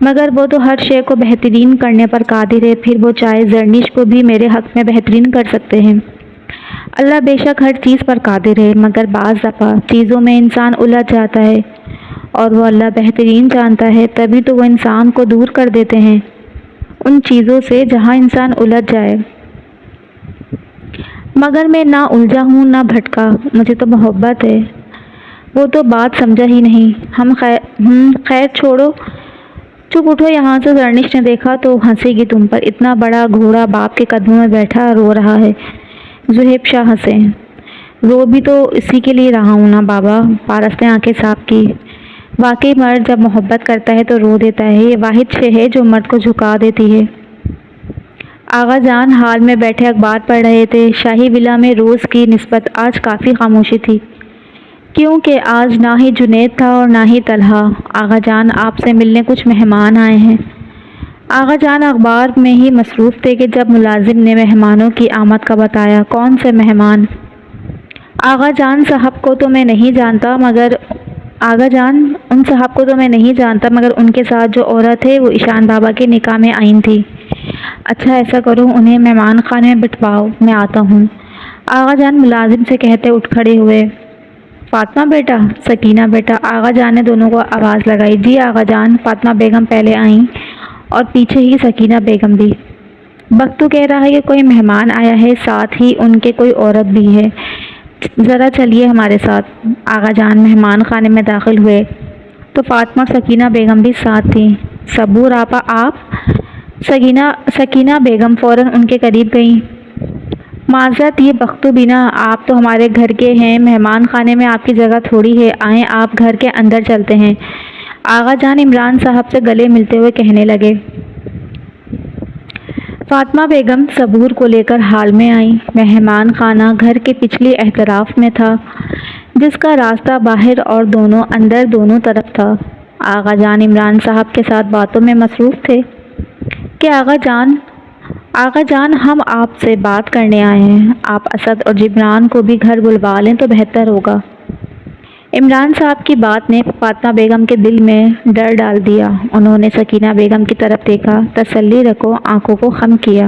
مگر وہ تو ہر شے کو بہترین کرنے پر قادر ہے۔ پھر وہ چاہے زرنش کو بھی میرے حق میں بہترین کر سکتے ہیں۔ اللہ بے شک ہر چیز پر قادر ہے، مگر بعض دفعہ چیزوں میں انسان الجھ جاتا ہے، اور وہ اللہ بہترین جانتا ہے، تبھی تو وہ انسان کو دور کر دیتے ہیں ان چیزوں سے جہاں انسان الجھ جائے۔ مگر میں نہ الجھا ہوں نہ بھٹکا، مجھے تو محبت ہے۔ وہ تو بات سمجھا ہی نہیں۔ خیر چھوڑو، چپ اٹھو یہاں سے۔ زرنش نے دیکھا تو ہنسے گی تم پر، اتنا بڑا گھوڑا باپ کے قدموں میں بیٹھا رو رہا ہے۔ زہیب شاہ ہنسے۔ رو بھی تو اسی کے لیے رہا ہوں نا بابا۔ پارس نے آنکھیں صاف کی۔ واقعی مرد جب محبت کرتا ہے تو رو دیتا ہے، یہ واحد شے ہے جو مرد کو جھکا دیتی ہے۔ آغا جان ہال میں بیٹھے اخبار پڑھ رہے تھے۔ شاہی ولا میں روز کی نسبت آج کافی خاموشی تھی، کیونکہ آج نہ ہی جنید تھا اور نہ ہی طلحہ۔ آغا جان آپ سے ملنے کچھ مہمان آئے ہیں۔ آغا جان اخبار میں ہی مصروف تھے کہ جب ملازم نے مہمانوں کی آمد کا بتایا۔ کون سے مہمان؟ آغا جان صاحب کو تو میں نہیں جانتا، مگر ان صاحب کو تو میں نہیں جانتا، مگر ان کے ساتھ جو عورت ہے وہ ایشان بابا کے نکاح میں آئی تھی۔ اچھا ایسا کرو انہیں مہمان خانے میں بٹھواؤ، میں آتا ہوں۔ آغا جان ملازم سے کہتے اٹھ کھڑے ہوئے۔ فاطمہ بیٹا، سکینہ بیٹا۔ آغا جان نے دونوں کو آواز لگائی۔ جی آغا جان۔ فاطمہ بیگم پہلے آئیں اور پیچھے ہی سکینہ بیگم بھی۔ بختو کہہ رہا ہے کہ کوئی مہمان آیا ہے، ساتھ ہی ان کے کوئی عورت بھی ہے، ذرا چلیے ہمارے ساتھ۔ آغا جان مہمان خانے میں داخل ہوئے تو فاطمہ سکینہ بیگم بھی ساتھ تھیں۔ صبور آپا آپ؟ سکینہ بیگم فوراً ان کے قریب گئیں۔ معذرت یہ بختو بینا، آپ تو ہمارے گھر کے ہیں، مہمان خانے میں آپ کی جگہ تھوڑی ہے، آئیں آپ گھر کے اندر چلتے ہیں۔ آغا جان عمران صاحب سے گلے ملتے ہوئے کہنے لگے۔ فاطمہ بیگم صبور کو لے کر حال میں آئی۔ مہمان خانہ گھر کے پچھلی احتراف میں تھا، جس کا راستہ باہر اور اندر دونوں طرف تھا۔ آغا جان عمران صاحب کے ساتھ باتوں میں مصروف تھے کہ آغا جان ہم آپ سے بات کرنے آئے ہیں، آپ اسد اور جبران کو بھی گھر بلوا لیں تو بہتر ہوگا۔ عمران صاحب کی بات نے فاطمہ بیگم کے دل میں ڈر ڈال دیا۔ انہوں نے سکینہ بیگم کی طرف دیکھا، تسلی رکھو، آنکھوں کو خم کیا۔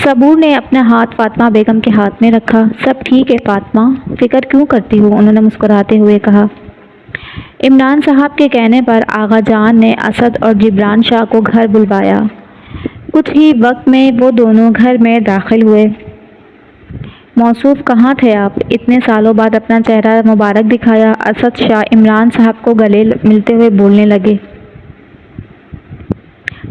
صبور نے اپنا ہاتھ فاطمہ بیگم کے ہاتھ میں رکھا۔ سب ٹھیک ہے فاطمہ، فکر کیوں کرتی ہو؟ انہوں نے مسکراتے ہوئے کہا۔ عمران صاحب کے کہنے پر آغا جان نے اسد اور جبران شاہ کو گھر بلوایا۔ کچھ ہی وقت میں وہ دونوں گھر میں داخل ہوئے۔ موصوف کہاں تھے آپ؟ اتنے سالوں بعد اپنا چہرہ مبارک دکھایا۔ اسد شاہ عمران صاحب کو گلے ملتے ہوئے بولنے لگے۔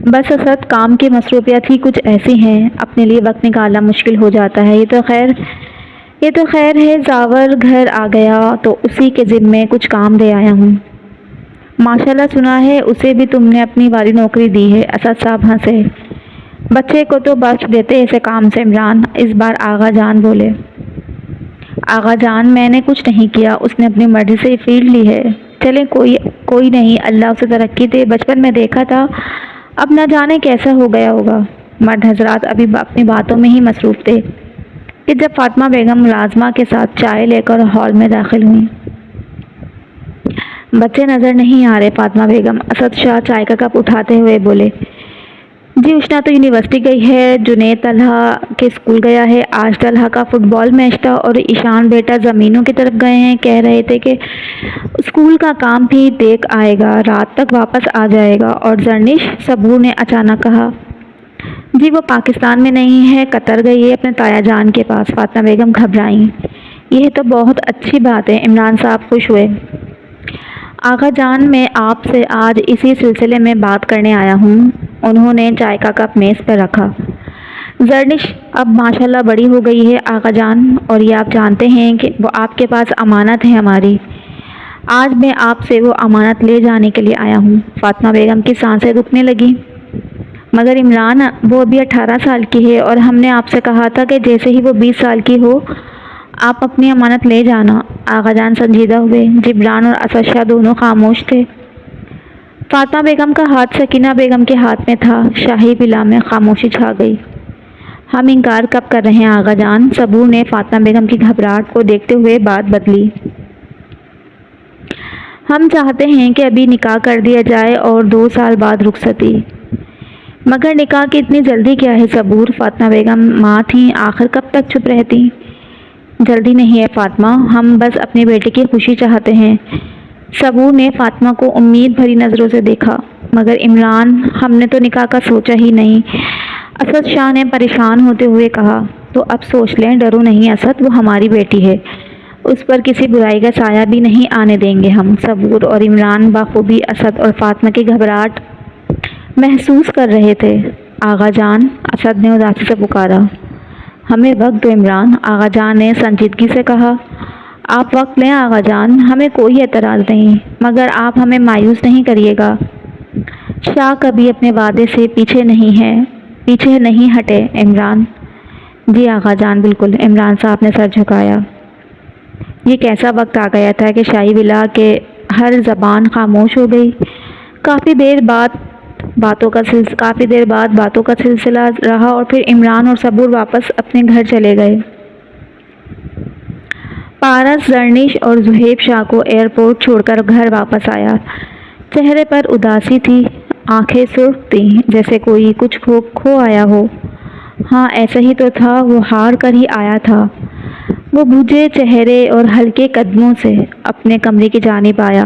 بس اسد، کام کی مصروفیات ہی کچھ ایسی ہیں، اپنے لیے وقت نکالنا مشکل ہو جاتا ہے۔ یہ تو خیر ہے، زاور گھر آ گیا تو اسی کے ذمے کچھ کام دے آیا ہوں۔ ماشاءاللہ، سنا ہے اسے بھی تم نے اپنی والی نوکری دی ہے۔ اسد صاحب ہنسے۔ بچے کو تو بخش دیتے ایسے کام سے عمران، اس بار آغا جان بولے۔ آغا جان، میں نے کچھ نہیں کیا، اس نے اپنی مرضی سے فیلڈ لی ہے۔ چلیں کوئی نہیں، اللہ اسے ترقی دے، بچپن میں دیکھا تھا، اب نہ جانے کیسا ہو گیا ہوگا۔ مرد حضرات ابھی اپنی باتوں میں ہی مصروف تھے کہ جب فاطمہ بیگم ملازمہ کے ساتھ چائے لے کر ہال میں داخل ہوئیں۔ بچے نظر نہیں آ رہے فاطمہ بیگم، اسد شاہ چائے کا کپ اٹھاتے ہوئے بولے۔ جی اشنا تو یونیورسٹی گئی ہے، جنید طلحہ کے اسکول گیا ہے، آج طلحہ کا فٹ بال میچ تھا، اور ایشان بیٹا زمینوں کی طرف گئے ہیں، کہہ رہے تھے کہ اسکول کا کام بھی دیکھ آئے گا، رات تک واپس آ جائے گا۔ اور زرنش، صبور نے اچانک کہا۔ جی وہ پاکستان میں نہیں ہے، قطر گئی ہے اپنے تایا جان کے پاس۔ فاطمہ بیگم گھبرائیں۔ یہ تو بہت اچھی بات ہے، عمران صاحب خوش ہوئے۔ آغا جان، میں آپ سے آج اسی سلسلے میں بات کرنے آیا ہوں۔ انہوں نے چائے کا کپ میز پر رکھا۔ زرنش اب ماشاءاللہ بڑی ہو گئی ہے آغا جان، اور یہ آپ جانتے ہیں کہ وہ آپ کے پاس امانت ہے ہماری۔ آج میں آپ سے وہ امانت لے جانے کے لیے آیا ہوں۔ فاطمہ بیگم کی سانسیں رکنے لگیں۔ مگر عمران، وہ ابھی 18 سال کی ہے، اور ہم نے آپ سے کہا تھا کہ جیسے ہی وہ 20 سال کی ہو آپ اپنی امانت لے جانا۔ آغا جان سنجیدہ ہوئے۔ جبران اور اسد شاہ دونوں خاموش تھے۔ فاطمہ بیگم کا ہاتھ سکینہ بیگم کے ہاتھ میں تھا۔ شاہی ولا میں خاموشی چھا گئی۔ ہم انکار کب کر رہے ہیں آغا جان؟ صبور نے فاطمہ بیگم کی گھبراہٹ کو دیکھتے ہوئے بات بدلی۔ ہم چاہتے ہیں کہ ابھی نکاح کر دیا جائے اور 2 سال بعد رخصتی۔ مگر نکاح کی اتنی جلدی کیا ہے صبور؟ فاطمہ بیگم ماں تھیں، آخر کب تک چپ رہتی؟ جلدی نہیں ہے فاطمہ، ہم بس اپنے بیٹے کی خوشی چاہتے ہیں۔ صبور نے فاطمہ کو امید بھری نظروں سے دیکھا۔ مگر عمران، ہم نے تو نکاح کا سوچا ہی نہیں، اسد شاہ نے پریشان ہوتے ہوئے کہا۔ تو اب سوچ لیں، ڈرو نہیں اسد، وہ ہماری بیٹی ہے، اس پر کسی برائی کا سایہ بھی نہیں آنے دیں گے ہم۔ صبور اور عمران بخوبی اسد اور فاطمہ کی گھبراہٹ محسوس کر رہے تھے۔ آغا جان، اسد نے اداسی سے پکارا۔ ہمیں وقت دو عمران، آغا جان نے سنجیدگی سے کہا۔ آپ وقت لیں آغا جان، ہمیں کوئی اعتراض نہیں، مگر آپ ہمیں مایوس نہیں کریے گا۔ شاہ کبھی اپنے وعدے سے پیچھے نہیں ہٹے عمران۔ جی آغا جان، بالکل، عمران صاحب نے سر جھکایا۔ یہ کیسا وقت آ گیا تھا کہ شاہی ولا کے ہر زبان خاموش ہو گئی۔ کافی دیر بعد باتوں کا سلسلہ رہا، اور پھر عمران اور صبور واپس اپنے گھر چلے گئے۔ پارس، زرنش اور زہیب شاہ کو ایئرپورٹ چھوڑ کر گھر واپس آیا۔ چہرے پر اداسی تھی، آنکھیں سرخ تھیں، جیسے کوئی کچھ کھو آیا ہو۔ ہاں ایسا ہی تو تھا، وہ ہار کر ہی آیا تھا۔ وہ بھوجے چہرے اور ہلکے قدموں سے اپنے کمرے کی جانب آیا۔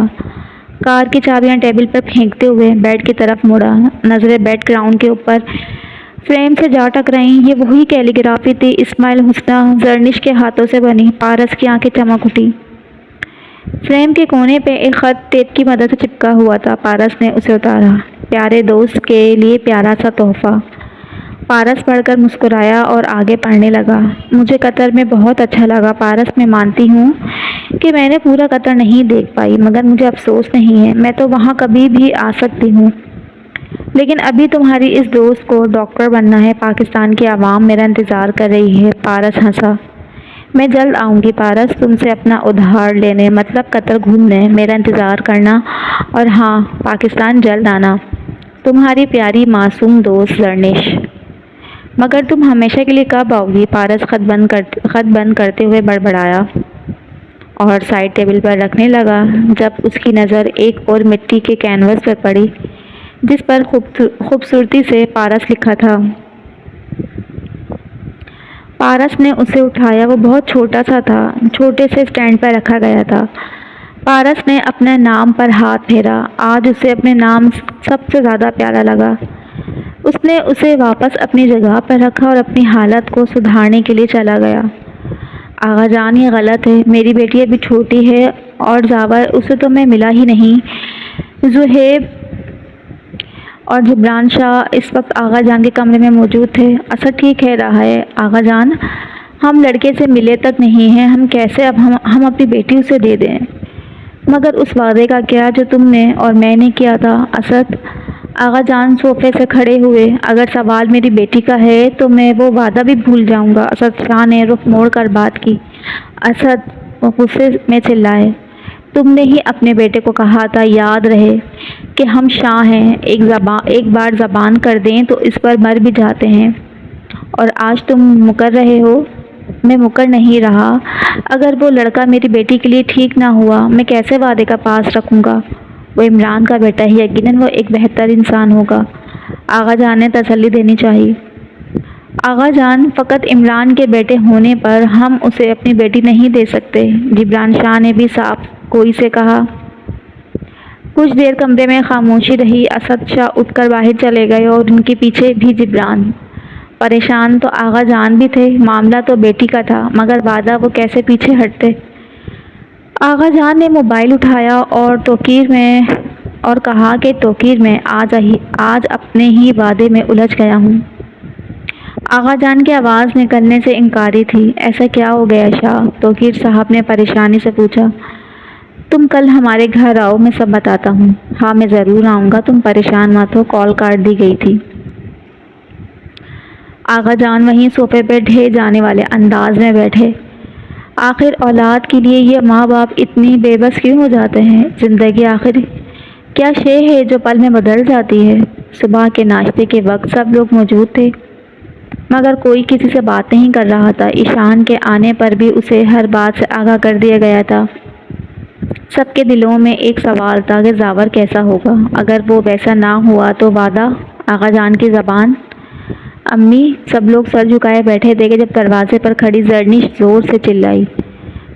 کار کی چابیاں ٹیبل پر پھینکتے ہوئے بیڈ کی طرف مڑا۔ نظریں بیڈ گراؤنڈ کے اوپر فریم سے جا ٹکرائیں۔ یہ وہی کیلی گرافی تھی، اسماعیل حسنہ زرنش کے ہاتھوں سے بنی۔ پارس کی آنکھیں چمک اٹھی۔ فریم کے کونے پہ ایک خط ٹیپ کی مدد سے چپکا ہوا تھا۔ پارس نے اسے اتارا۔ پیارے دوست کے لیے پیارا سا تحفہ۔ پارس پڑھ کر مسکرایا اور آگے پڑھنے لگا۔ مجھے قطر میں بہت اچھا لگا پارس، میں مانتی ہوں کہ میں نے پورا قطر نہیں دیکھ پائی، مگر مجھے افسوس نہیں ہے، میں تو وہاں کبھی بھی آ سکتی ہوں۔ لیکن ابھی تمہاری اس دوست کو ڈاکٹر بننا ہے، پاکستان کی عوام میرا انتظار کر رہی ہے۔ پارس ہنسا۔ میں جلد آؤں گی پارس، تم سے اپنا ادھار لینے، مطلب قطر گھومنے، میرا انتظار کرنا، اور ہاں، پاکستان جلد آنا۔ تمہاری پیاری معصوم دوست زرنش۔ مگر تم ہمیشہ کے لیے کب آؤ گی؟ پارس خط بند کرتے ہوئے بڑبڑایا اور سائڈ ٹیبل پر رکھنے لگا جب اس کی نظر ایک اور مٹی کے کینوس پر پڑی جس پر خوبصورتی سے پارس لکھا تھا۔ پارس نے اسے اٹھایا، وہ بہت چھوٹا سا تھا، چھوٹے سے اسٹینڈ پر رکھا گیا تھا۔ پارس نے اپنے نام پر ہاتھ پھیرا، آج اسے اپنے نام سب سے زیادہ پیارا لگا۔ اس نے اسے واپس اپنی جگہ پر رکھا اور اپنی حالت کو سدھارنے کے لیے چلا گیا۔ آغا جان، یہ غلط ہے، میری بیٹی ابھی چھوٹی ہے اور زاور اسے تو میں ملا ہی نہیں۔ زہیب اور جبران شاہ اس وقت آغا جان کے کمرے میں موجود تھے۔ اسد ٹھیک کہہ رہا ہے آغا جان، ہم لڑکے سے ملے تک نہیں ہیں، ہم کیسے اب ہم اپنی بیٹی اسے دے دیں؟ مگر اس وعدے کا کیا جو تم نے اور میں نے کیا تھا اسد؟ آغا جان صوفے سے کھڑے ہوئے۔ اگر سوال میری بیٹی کا ہے تو میں وہ وعدہ بھی بھول جاؤں گا۔ اسد شاہ نے رخ موڑ کر بات کی۔ اسد، وہ غصے میں چلائے، تم نے ہی اپنے بیٹے کو کہا تھا، یاد رہے کہ ہم شاہ ہیں، ایک بار زبان کر دیں تو اس پر مر بھی جاتے ہیں، اور آج تم مکر رہے ہو۔ میں مکر نہیں رہا، اگر وہ لڑکا میری بیٹی کے لیے ٹھیک نہ ہوا میں کیسے وعدے کا پاس رکھوں گا؟ وہ عمران کا بیٹا ہے، یقیناً وہ ایک بہتر انسان ہوگا، آغا جان نے تسلی دینی چاہی۔ آغا جان، فقط عمران کے بیٹے ہونے پر ہم اسے اپنی بیٹی نہیں دے سکتے، جبران شاہ نے بھی صاف گوئی سے کہا۔ کچھ دیر کمرے میں خاموشی رہی۔ اسد شاہ اٹھ کر باہر چلے گئے اور ان کے پیچھے بھی جبران۔ پریشان تو آغا جان بھی تھے، معاملہ تو بیٹی کا تھا، مگر وعدہ وہ کیسے پیچھے ہٹتے؟ آغا جان نے موبائل اٹھایا اور کہا کہ توقیر میں آج اپنے ہی وعدے میں الجھ گیا ہوں۔ آغا جان کی آواز نکلنے سے انکاری تھی۔ ایسا کیا ہو گیا شاہ؟ توقیر صاحب نے پریشانی سے پوچھا۔ تم کل ہمارے گھر آؤ، میں سب بتاتا ہوں۔ ہاں، میں ضرور آؤں گا، تم پریشان مت ہو، کال کاٹ دی گئی تھی۔ آغا جان وہیں صوفے پہ ڈھے جانے والے انداز میں بیٹھے۔ آخر اولاد کے لیے یہ ماں باپ اتنی بے بس کیوں ہو جاتے ہیں؟ زندگی آخر کیا شے ہے جو پل میں بدل جاتی ہے؟ صبح کے ناشتے کے وقت سب لوگ موجود تھے، مگر کوئی کسی سے بات نہیں کر رہا تھا۔ ایشان کے آنے پر بھی اسے ہر بات سے آگاہ کر دیا گیا تھا۔ سب کے دلوں میں ایک سوال تھا کہ زاور کیسا ہوگا؟ اگر وہ ویسا نہ ہوا تو وعدہ؟ آغا جان کی زبان۔ امی، سب لوگ سر جھکائے بیٹھے تھے کہ جب دروازے پر کھڑی زرنش زور سے چلائی،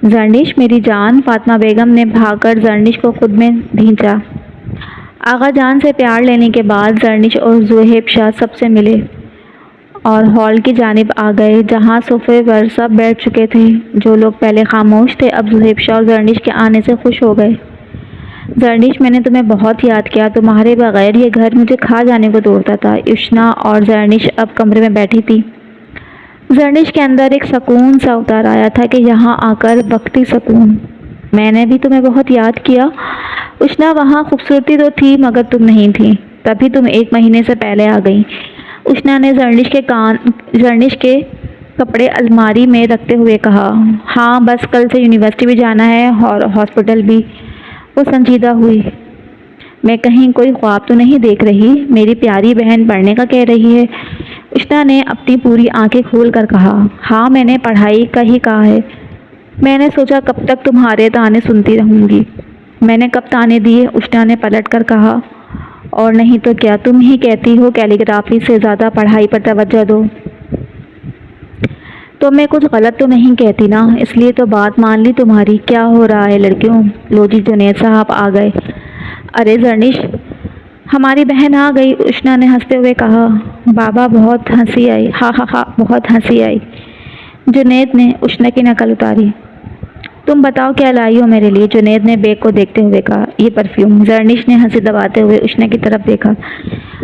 زرنش میری جان! فاطمہ بیگم نے بھاگ کر زرنش کو خود میں بھینچا۔ آغا جان سے پیار لینے کے بعد زرنش اور زہیب شاہ سب سے ملے اور ہال کی جانب آ گئے جہاں صوفے پر سب بیٹھ چکے تھے۔ جو لوگ پہلے خاموش تھے اب زہیب شاہ اور زرنش کے آنے سے خوش ہو گئے۔ زرنش، میں نے تمہیں بہت یاد کیا، تمہارے بغیر یہ گھر مجھے کھا جانے کو دوڑتا تھا۔ اشنا اور زرنش اب کمرے میں بیٹھی تھی۔ زرنش کے اندر ایک سکون سا اتار آیا تھا کہ یہاں آ کر وقتی سکون۔ میں نے بھی تمہیں بہت یاد کیا اشنا، وہاں خوبصورتی تو تھی مگر تم نہیں تھی، تبھی تم 1 مہینے سے پہلے آ گئی۔ اشنا نے زرنش کے کپڑے الماری میں رکھتے ہوئے کہا۔ ہاں، بس کل سے یونیورسٹی بھی جانا ہے اور ہاسپٹل بھی۔ وہ سنجیدہ ہوئی۔ میں کہیں کوئی خواب تو نہیں دیکھ رہی؟ میری پیاری بہن پڑھنے کا کہہ رہی ہے۔ اشنا نے اپنی پوری آنکھیں کھول کر کہا۔ ہاں، میں نے پڑھائی کا ہی کہا ہے، میں نے سوچا کب تک تمہارے تانے سنتی رہوں گی۔ میں نے کب تانے دیے؟ اشنا نے پلٹ کر کہا۔ اور نہیں تو کیا، تم ہی کہتی ہو کیلیگرافی سے زیادہ پڑھائی پر توجہ دو۔ تو میں کچھ غلط تو نہیں کہتی نا، اس لیے تو بات مان لی تمہاری۔ کیا ہو رہا ہے لڑکیوں؟ لو جی، جنید صاحب آ گئے۔ ارے زرنش، ہماری بہن آ گئی، اشنا نے ہنستے ہوئے کہا۔ بابا، بہت ہنسی آئی۔ ہاں، بہت ہنسی آئی۔ جنید نے اشنا کی نقل اتاری۔ تم بتاؤ کیا لائی ہو میرے لیے؟ جنید نے بیگ کو دیکھتے ہوئے کہا۔ یہ پرفیوم۔ زرنش نے ہنسی دباتے ہوئے اشنا کی طرف دیکھا۔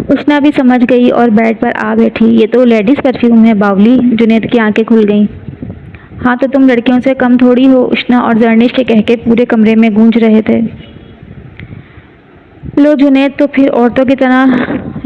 اشنا بھی سمجھ گئی اور بیڈ پر آ بیٹھی۔ یہ تو لیڈیز پرفیوم ہے باولی۔ جنید کی آنکھیں کھل گئیں۔ ہاں تو تم لڑکیوں سے کم تھوڑی ہو، اشنا اور زرنش کے کہکے پورے کمرے میں گونج رہے تھے۔ لو جنید، تو پھر عورتوں کی طرح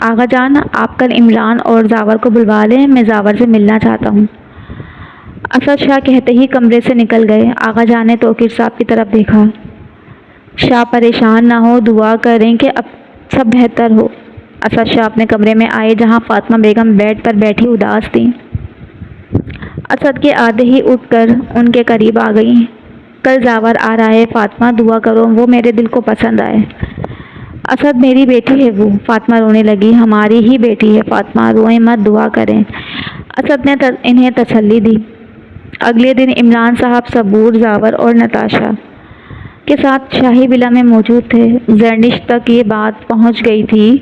آغا جان آپ کل عمران اور زاور کو بلوا لیں، میں زاور سے ملنا چاہتا ہوں۔ اسد شاہ کہتے ہی کمرے سے نکل گئے۔ آغا جان نے توقیر صاحب کی طرف دیکھا۔ شاہ پریشان نہ ہو، دعا کریں کہ اب سب بہتر ہو۔ اسد شاہ اپنے کمرے میں آئے جہاں فاطمہ بیگم بیڈ پر بیٹھی اداس تھیں۔ اسد کے آتے ہی اٹھ کر ان کے قریب آ گئیں۔ کل زاور آ رہا ہے فاطمہ، دعا کرو وہ میرے دل کو پسند آئے۔ اسد میری بیٹی ہے وہ، فاطمہ رونے لگی۔ ہماری ہی بیٹی ہے فاطمہ، روئیں مت، دعا کریں۔ اسد نے انہیں تسلی دی۔ اگلے دن عمران صاحب صبور، زاور اور نتاشا کے ساتھ شاہی ولا میں موجود تھے۔ زرنش تک یہ بات پہنچ گئی تھی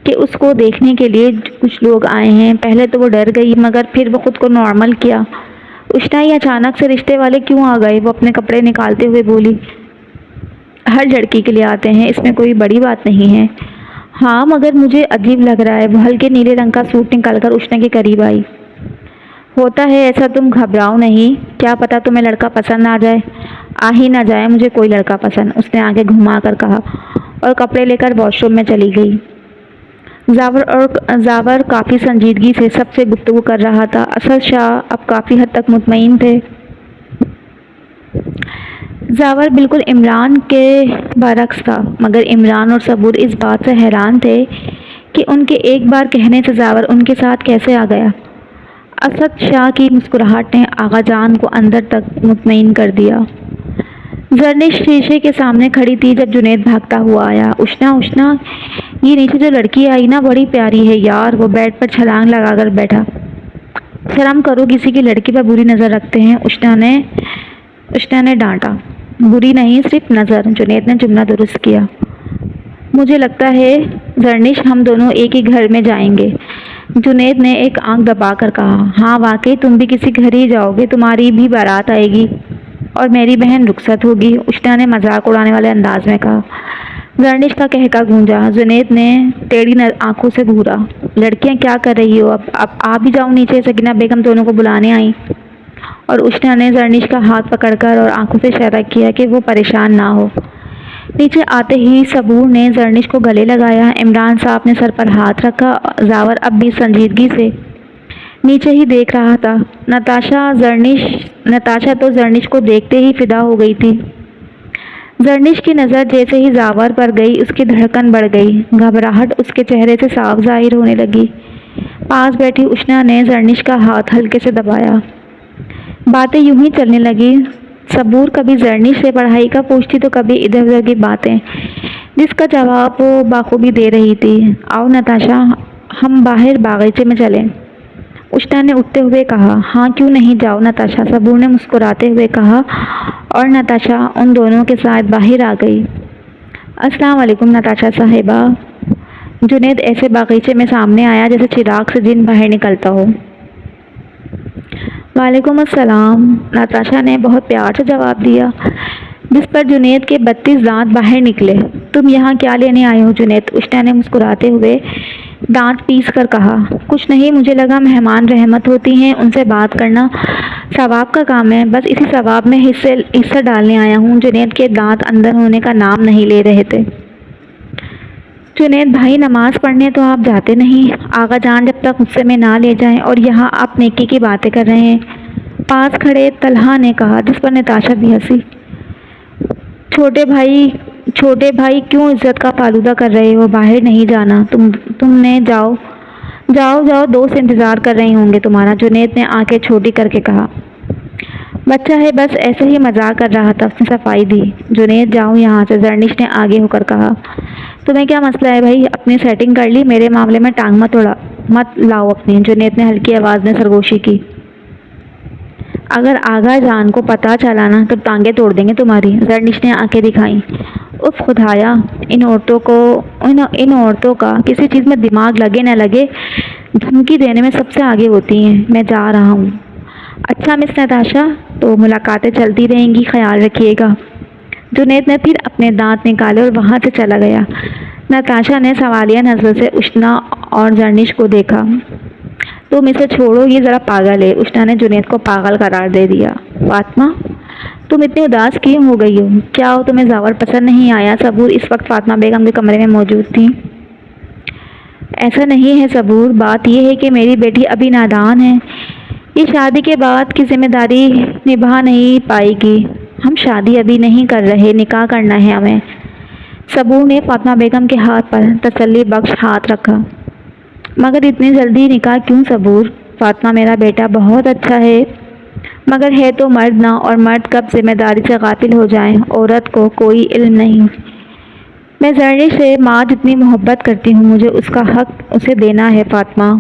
کہ اس کو دیکھنے کے لیے کچھ لوگ آئے ہیں۔ پہلے تو وہ ڈر گئی، مگر پھر وہ خود کو نارمل کیا۔ اشنا یہ اچانک سے رشتے والے کیوں آ گئے؟ وہ اپنے کپڑے نکالتے ہوئے بولی۔ ہر لڑکی کے لیے آتے ہیں، اس میں کوئی بڑی بات نہیں ہے۔ ہاں مگر مجھے عجیب لگ رہا ہے۔ وہ ہلکے نیلے رنگ کا سوٹ نکال کر اشنا کے قریب آئی۔ ہوتا ہے ایسا، تم گھبراؤ نہیں، کیا پتا تمہیں لڑکا پسند آ جائے۔ آ ہی نہ جائے مجھے کوئی لڑکا پسند، اس نے آگے گھما کر کہا اور کپڑے لے کر واش روم میں چلی گئی۔ زاور کافی سنجیدگی سے سب سے گفتگو کر رہا تھا۔ اسد شاہ اب کافی حد تک مطمئن تھے۔ زاور بالکل عمران کے برعکس تھا، مگر عمران اور صبور اس بات سے حیران تھے کہ ان کے ایک بار کہنے سے زاور ان کے ساتھ کیسے آ گیا۔ اسد شاہ کی مسکراہٹ نے آغا جان کو اندر تک مطمئن کر دیا۔ زرنش شیشے کے سامنے کھڑی تھی جب جنید بھاگتا ہوا آیا۔ اشنا یہ نیچے جو لڑکی آئی نا بڑی پیاری ہے یار۔ وہ بیڈ پر چھلانگ لگا کر بیٹھا۔ شرم کرو، کسی کی لڑکی پر بری نظر رکھتے ہیں، اشنا نے ڈانٹا۔ بری نہیں، صرف نظر، جنید نے جملہ درست کیا۔ مجھے لگتا ہے زرنش ہم دونوں ایک ہی گھر میں جائیں گے، جنید نے ایک آنکھ دبا کر کہا۔ ہاں واقعی تم بھی کسی گھر ہی جاؤ گے، تمہاری بھی بارات آئے گی اور میری بہن رخصت ہوگی، اشنا نے مذاق اڑانے والے انداز میں کہا۔ زرنش کا کہکا گونجا۔ جنید نے ٹیڑھی آنکھوں سے گھورا۔ لڑکیاں کیا کر رہی ہو؟ اب آپ بھی جاؤ نیچے، سکینہ بیگم دونوں کو بلانے آئیں۔ اور اشنا نے زرنش کا ہاتھ پکڑ کر اور آنکھوں سے اشارہ کیا کہ وہ پریشان نہ ہو۔ نیچے آتے ہی صبور نے زرنش کو گلے لگایا۔ عمران صاحب نے سر پر ہاتھ رکھا۔ زاور اب بھی سنجیدگی سے نیچے ہی دیکھ رہا تھا۔ نتاشا تو زرنش کو دیکھتے ہی فدا ہو گئی تھی۔ زرنش کی نظر جیسے ہی زاور پر گئی اس کی دھڑکن بڑھ گئی، گھبراہٹ اس کے چہرے سے صاف ظاہر ہونے لگی۔ پاس بیٹھی اشنا نے زرنش کا ہاتھ ہلکے سے دبایا۔ باتیں یوں ہی چلنے لگی۔ صبور کبھی زرنش سے پڑھائی کا پوچھتی تو کبھی ادھر ادھر کی باتیں، جس کا جواب وہ بخوبی دے رہی تھی۔ آؤ نتاشا، ہم باہر باغیچے میں چلیں، اشنا نے اٹھتے ہوئے کہا۔ ہاں کیوں نہیں، جاؤ نتاشا، صبور نے مسکراتے ہوئے کہا اور نتاشا ان دونوں کے ساتھ باہر آ گئی۔ السلام علیکم نتاشا صاحبہ۔ جنید ایسے باغیچے میں سامنے آیا جیسے چراغ سے جن باہر نکلتا ہو۔ وعلیکم السلام، نتاشا نے بہت پیار سے جواب دیا، جس پر جنید کے 32 دانت باہر نکلے۔ تم یہاں کیا لینے آئے ہو جنید؟ اشنا نے مسکراتے ہوئے دانت پیس کر کہا۔ کچھ نہیں، مجھے لگا مہمان رحمت ہوتی ہیں، ان سے بات کرنا ثواب کا کام ہے، بس اسی ثواب میں حصہ ڈالنے آیا ہوں۔ جنید کے دانت اندر ہونے کا نام نہیں لے رہے تھے۔ جنید بھائی نماز پڑھنے تو آپ جاتے نہیں، آغا جان جب تک غصے میں نہ لے جائیں، اور یہاں آپ نیکی کی باتیں کر رہے ہیں، پاس کھڑے طلحہ نے کہا، جس پر نتاشا بھی ہنسی۔ چھوٹے بھائی کیوں عزت کا فالودہ کر رہے ہو؟ باہر نہیں جانا تم نے، جاؤ، دوست انتظار کر رہے ہوں گے تمہارا، جنید نے آنکھیں چھوٹی کر کے کہا۔ بچہ ہے، بس ایسے ہی مذاق کر رہا تھا، اس نے صفائی دی۔ جنید جاؤ یہاں سے، زرنش نے آگے ہو کر کہا۔ تمہیں کیا مسئلہ ہے بھائی؟ اپنی سیٹنگ کر لی، میرے معاملے میں ٹانگ مت لاؤ اپنی، جنید نے ہلکی آواز میں سرگوشی کی۔ اگر آغا جان کو پتہ چلا نا تو ٹانگیں توڑ دیں گے تمہاری، زرنش نے آنکھیں دکھائیں۔ اف خدایا، ان عورتوں کا کسی چیز میں دماغ لگے نہ لگے، دھمکی دینے میں سب سے آگے ہوتی ہیں۔ میں جا رہا ہوں۔ اچھا مس نتاشا، تو ملاقاتیں چلتی رہیں گی، خیال رکھیے گا۔ جنید نے پھر اپنے دانت نکالے اور وہاں سے چلا گیا۔ نتاشا نے سوالیہ نظر سے اشنا اور زرنش کو دیکھا۔ تم اسے چھوڑو، یہ ذرا پاگل ہے، اشنا نے جنید کو پاگل قرار دے دیا۔ فاطمہ، تم اتنی اداس کیوں ہو گئی ہو؟ کیا تمہیں زاور پسند نہیں آیا؟ صبور اس وقت فاطمہ بیگم کے کمرے میں موجود تھی۔ ایسا نہیں ہے صبور، بات یہ ہے کہ میری بیٹی ابھی نادان ہے، یہ شادی کے بعد کی ذمہ داری نبھا نہیں پائے گی۔ ہم شادی ابھی نہیں کر رہے، نکاح کرنا ہے ہمیں۔ صبور نے فاطمہ بیگم کے ہاتھ پر تسلی بخش ہاتھ رکھا۔ مگر اتنی جلدی نکاح کیوں صبور؟ فاطمہ میرا بیٹا بہت اچھا ہے، مگر ہے تو مرد نہ، اور مرد کب ذمہ داری سے غافل ہو جائیں عورت کو کوئی علم نہیں۔ میں زرنش سے ماں جتنی محبت کرتی ہوں، مجھے اس کا حق اسے دینا ہے فاطمہ۔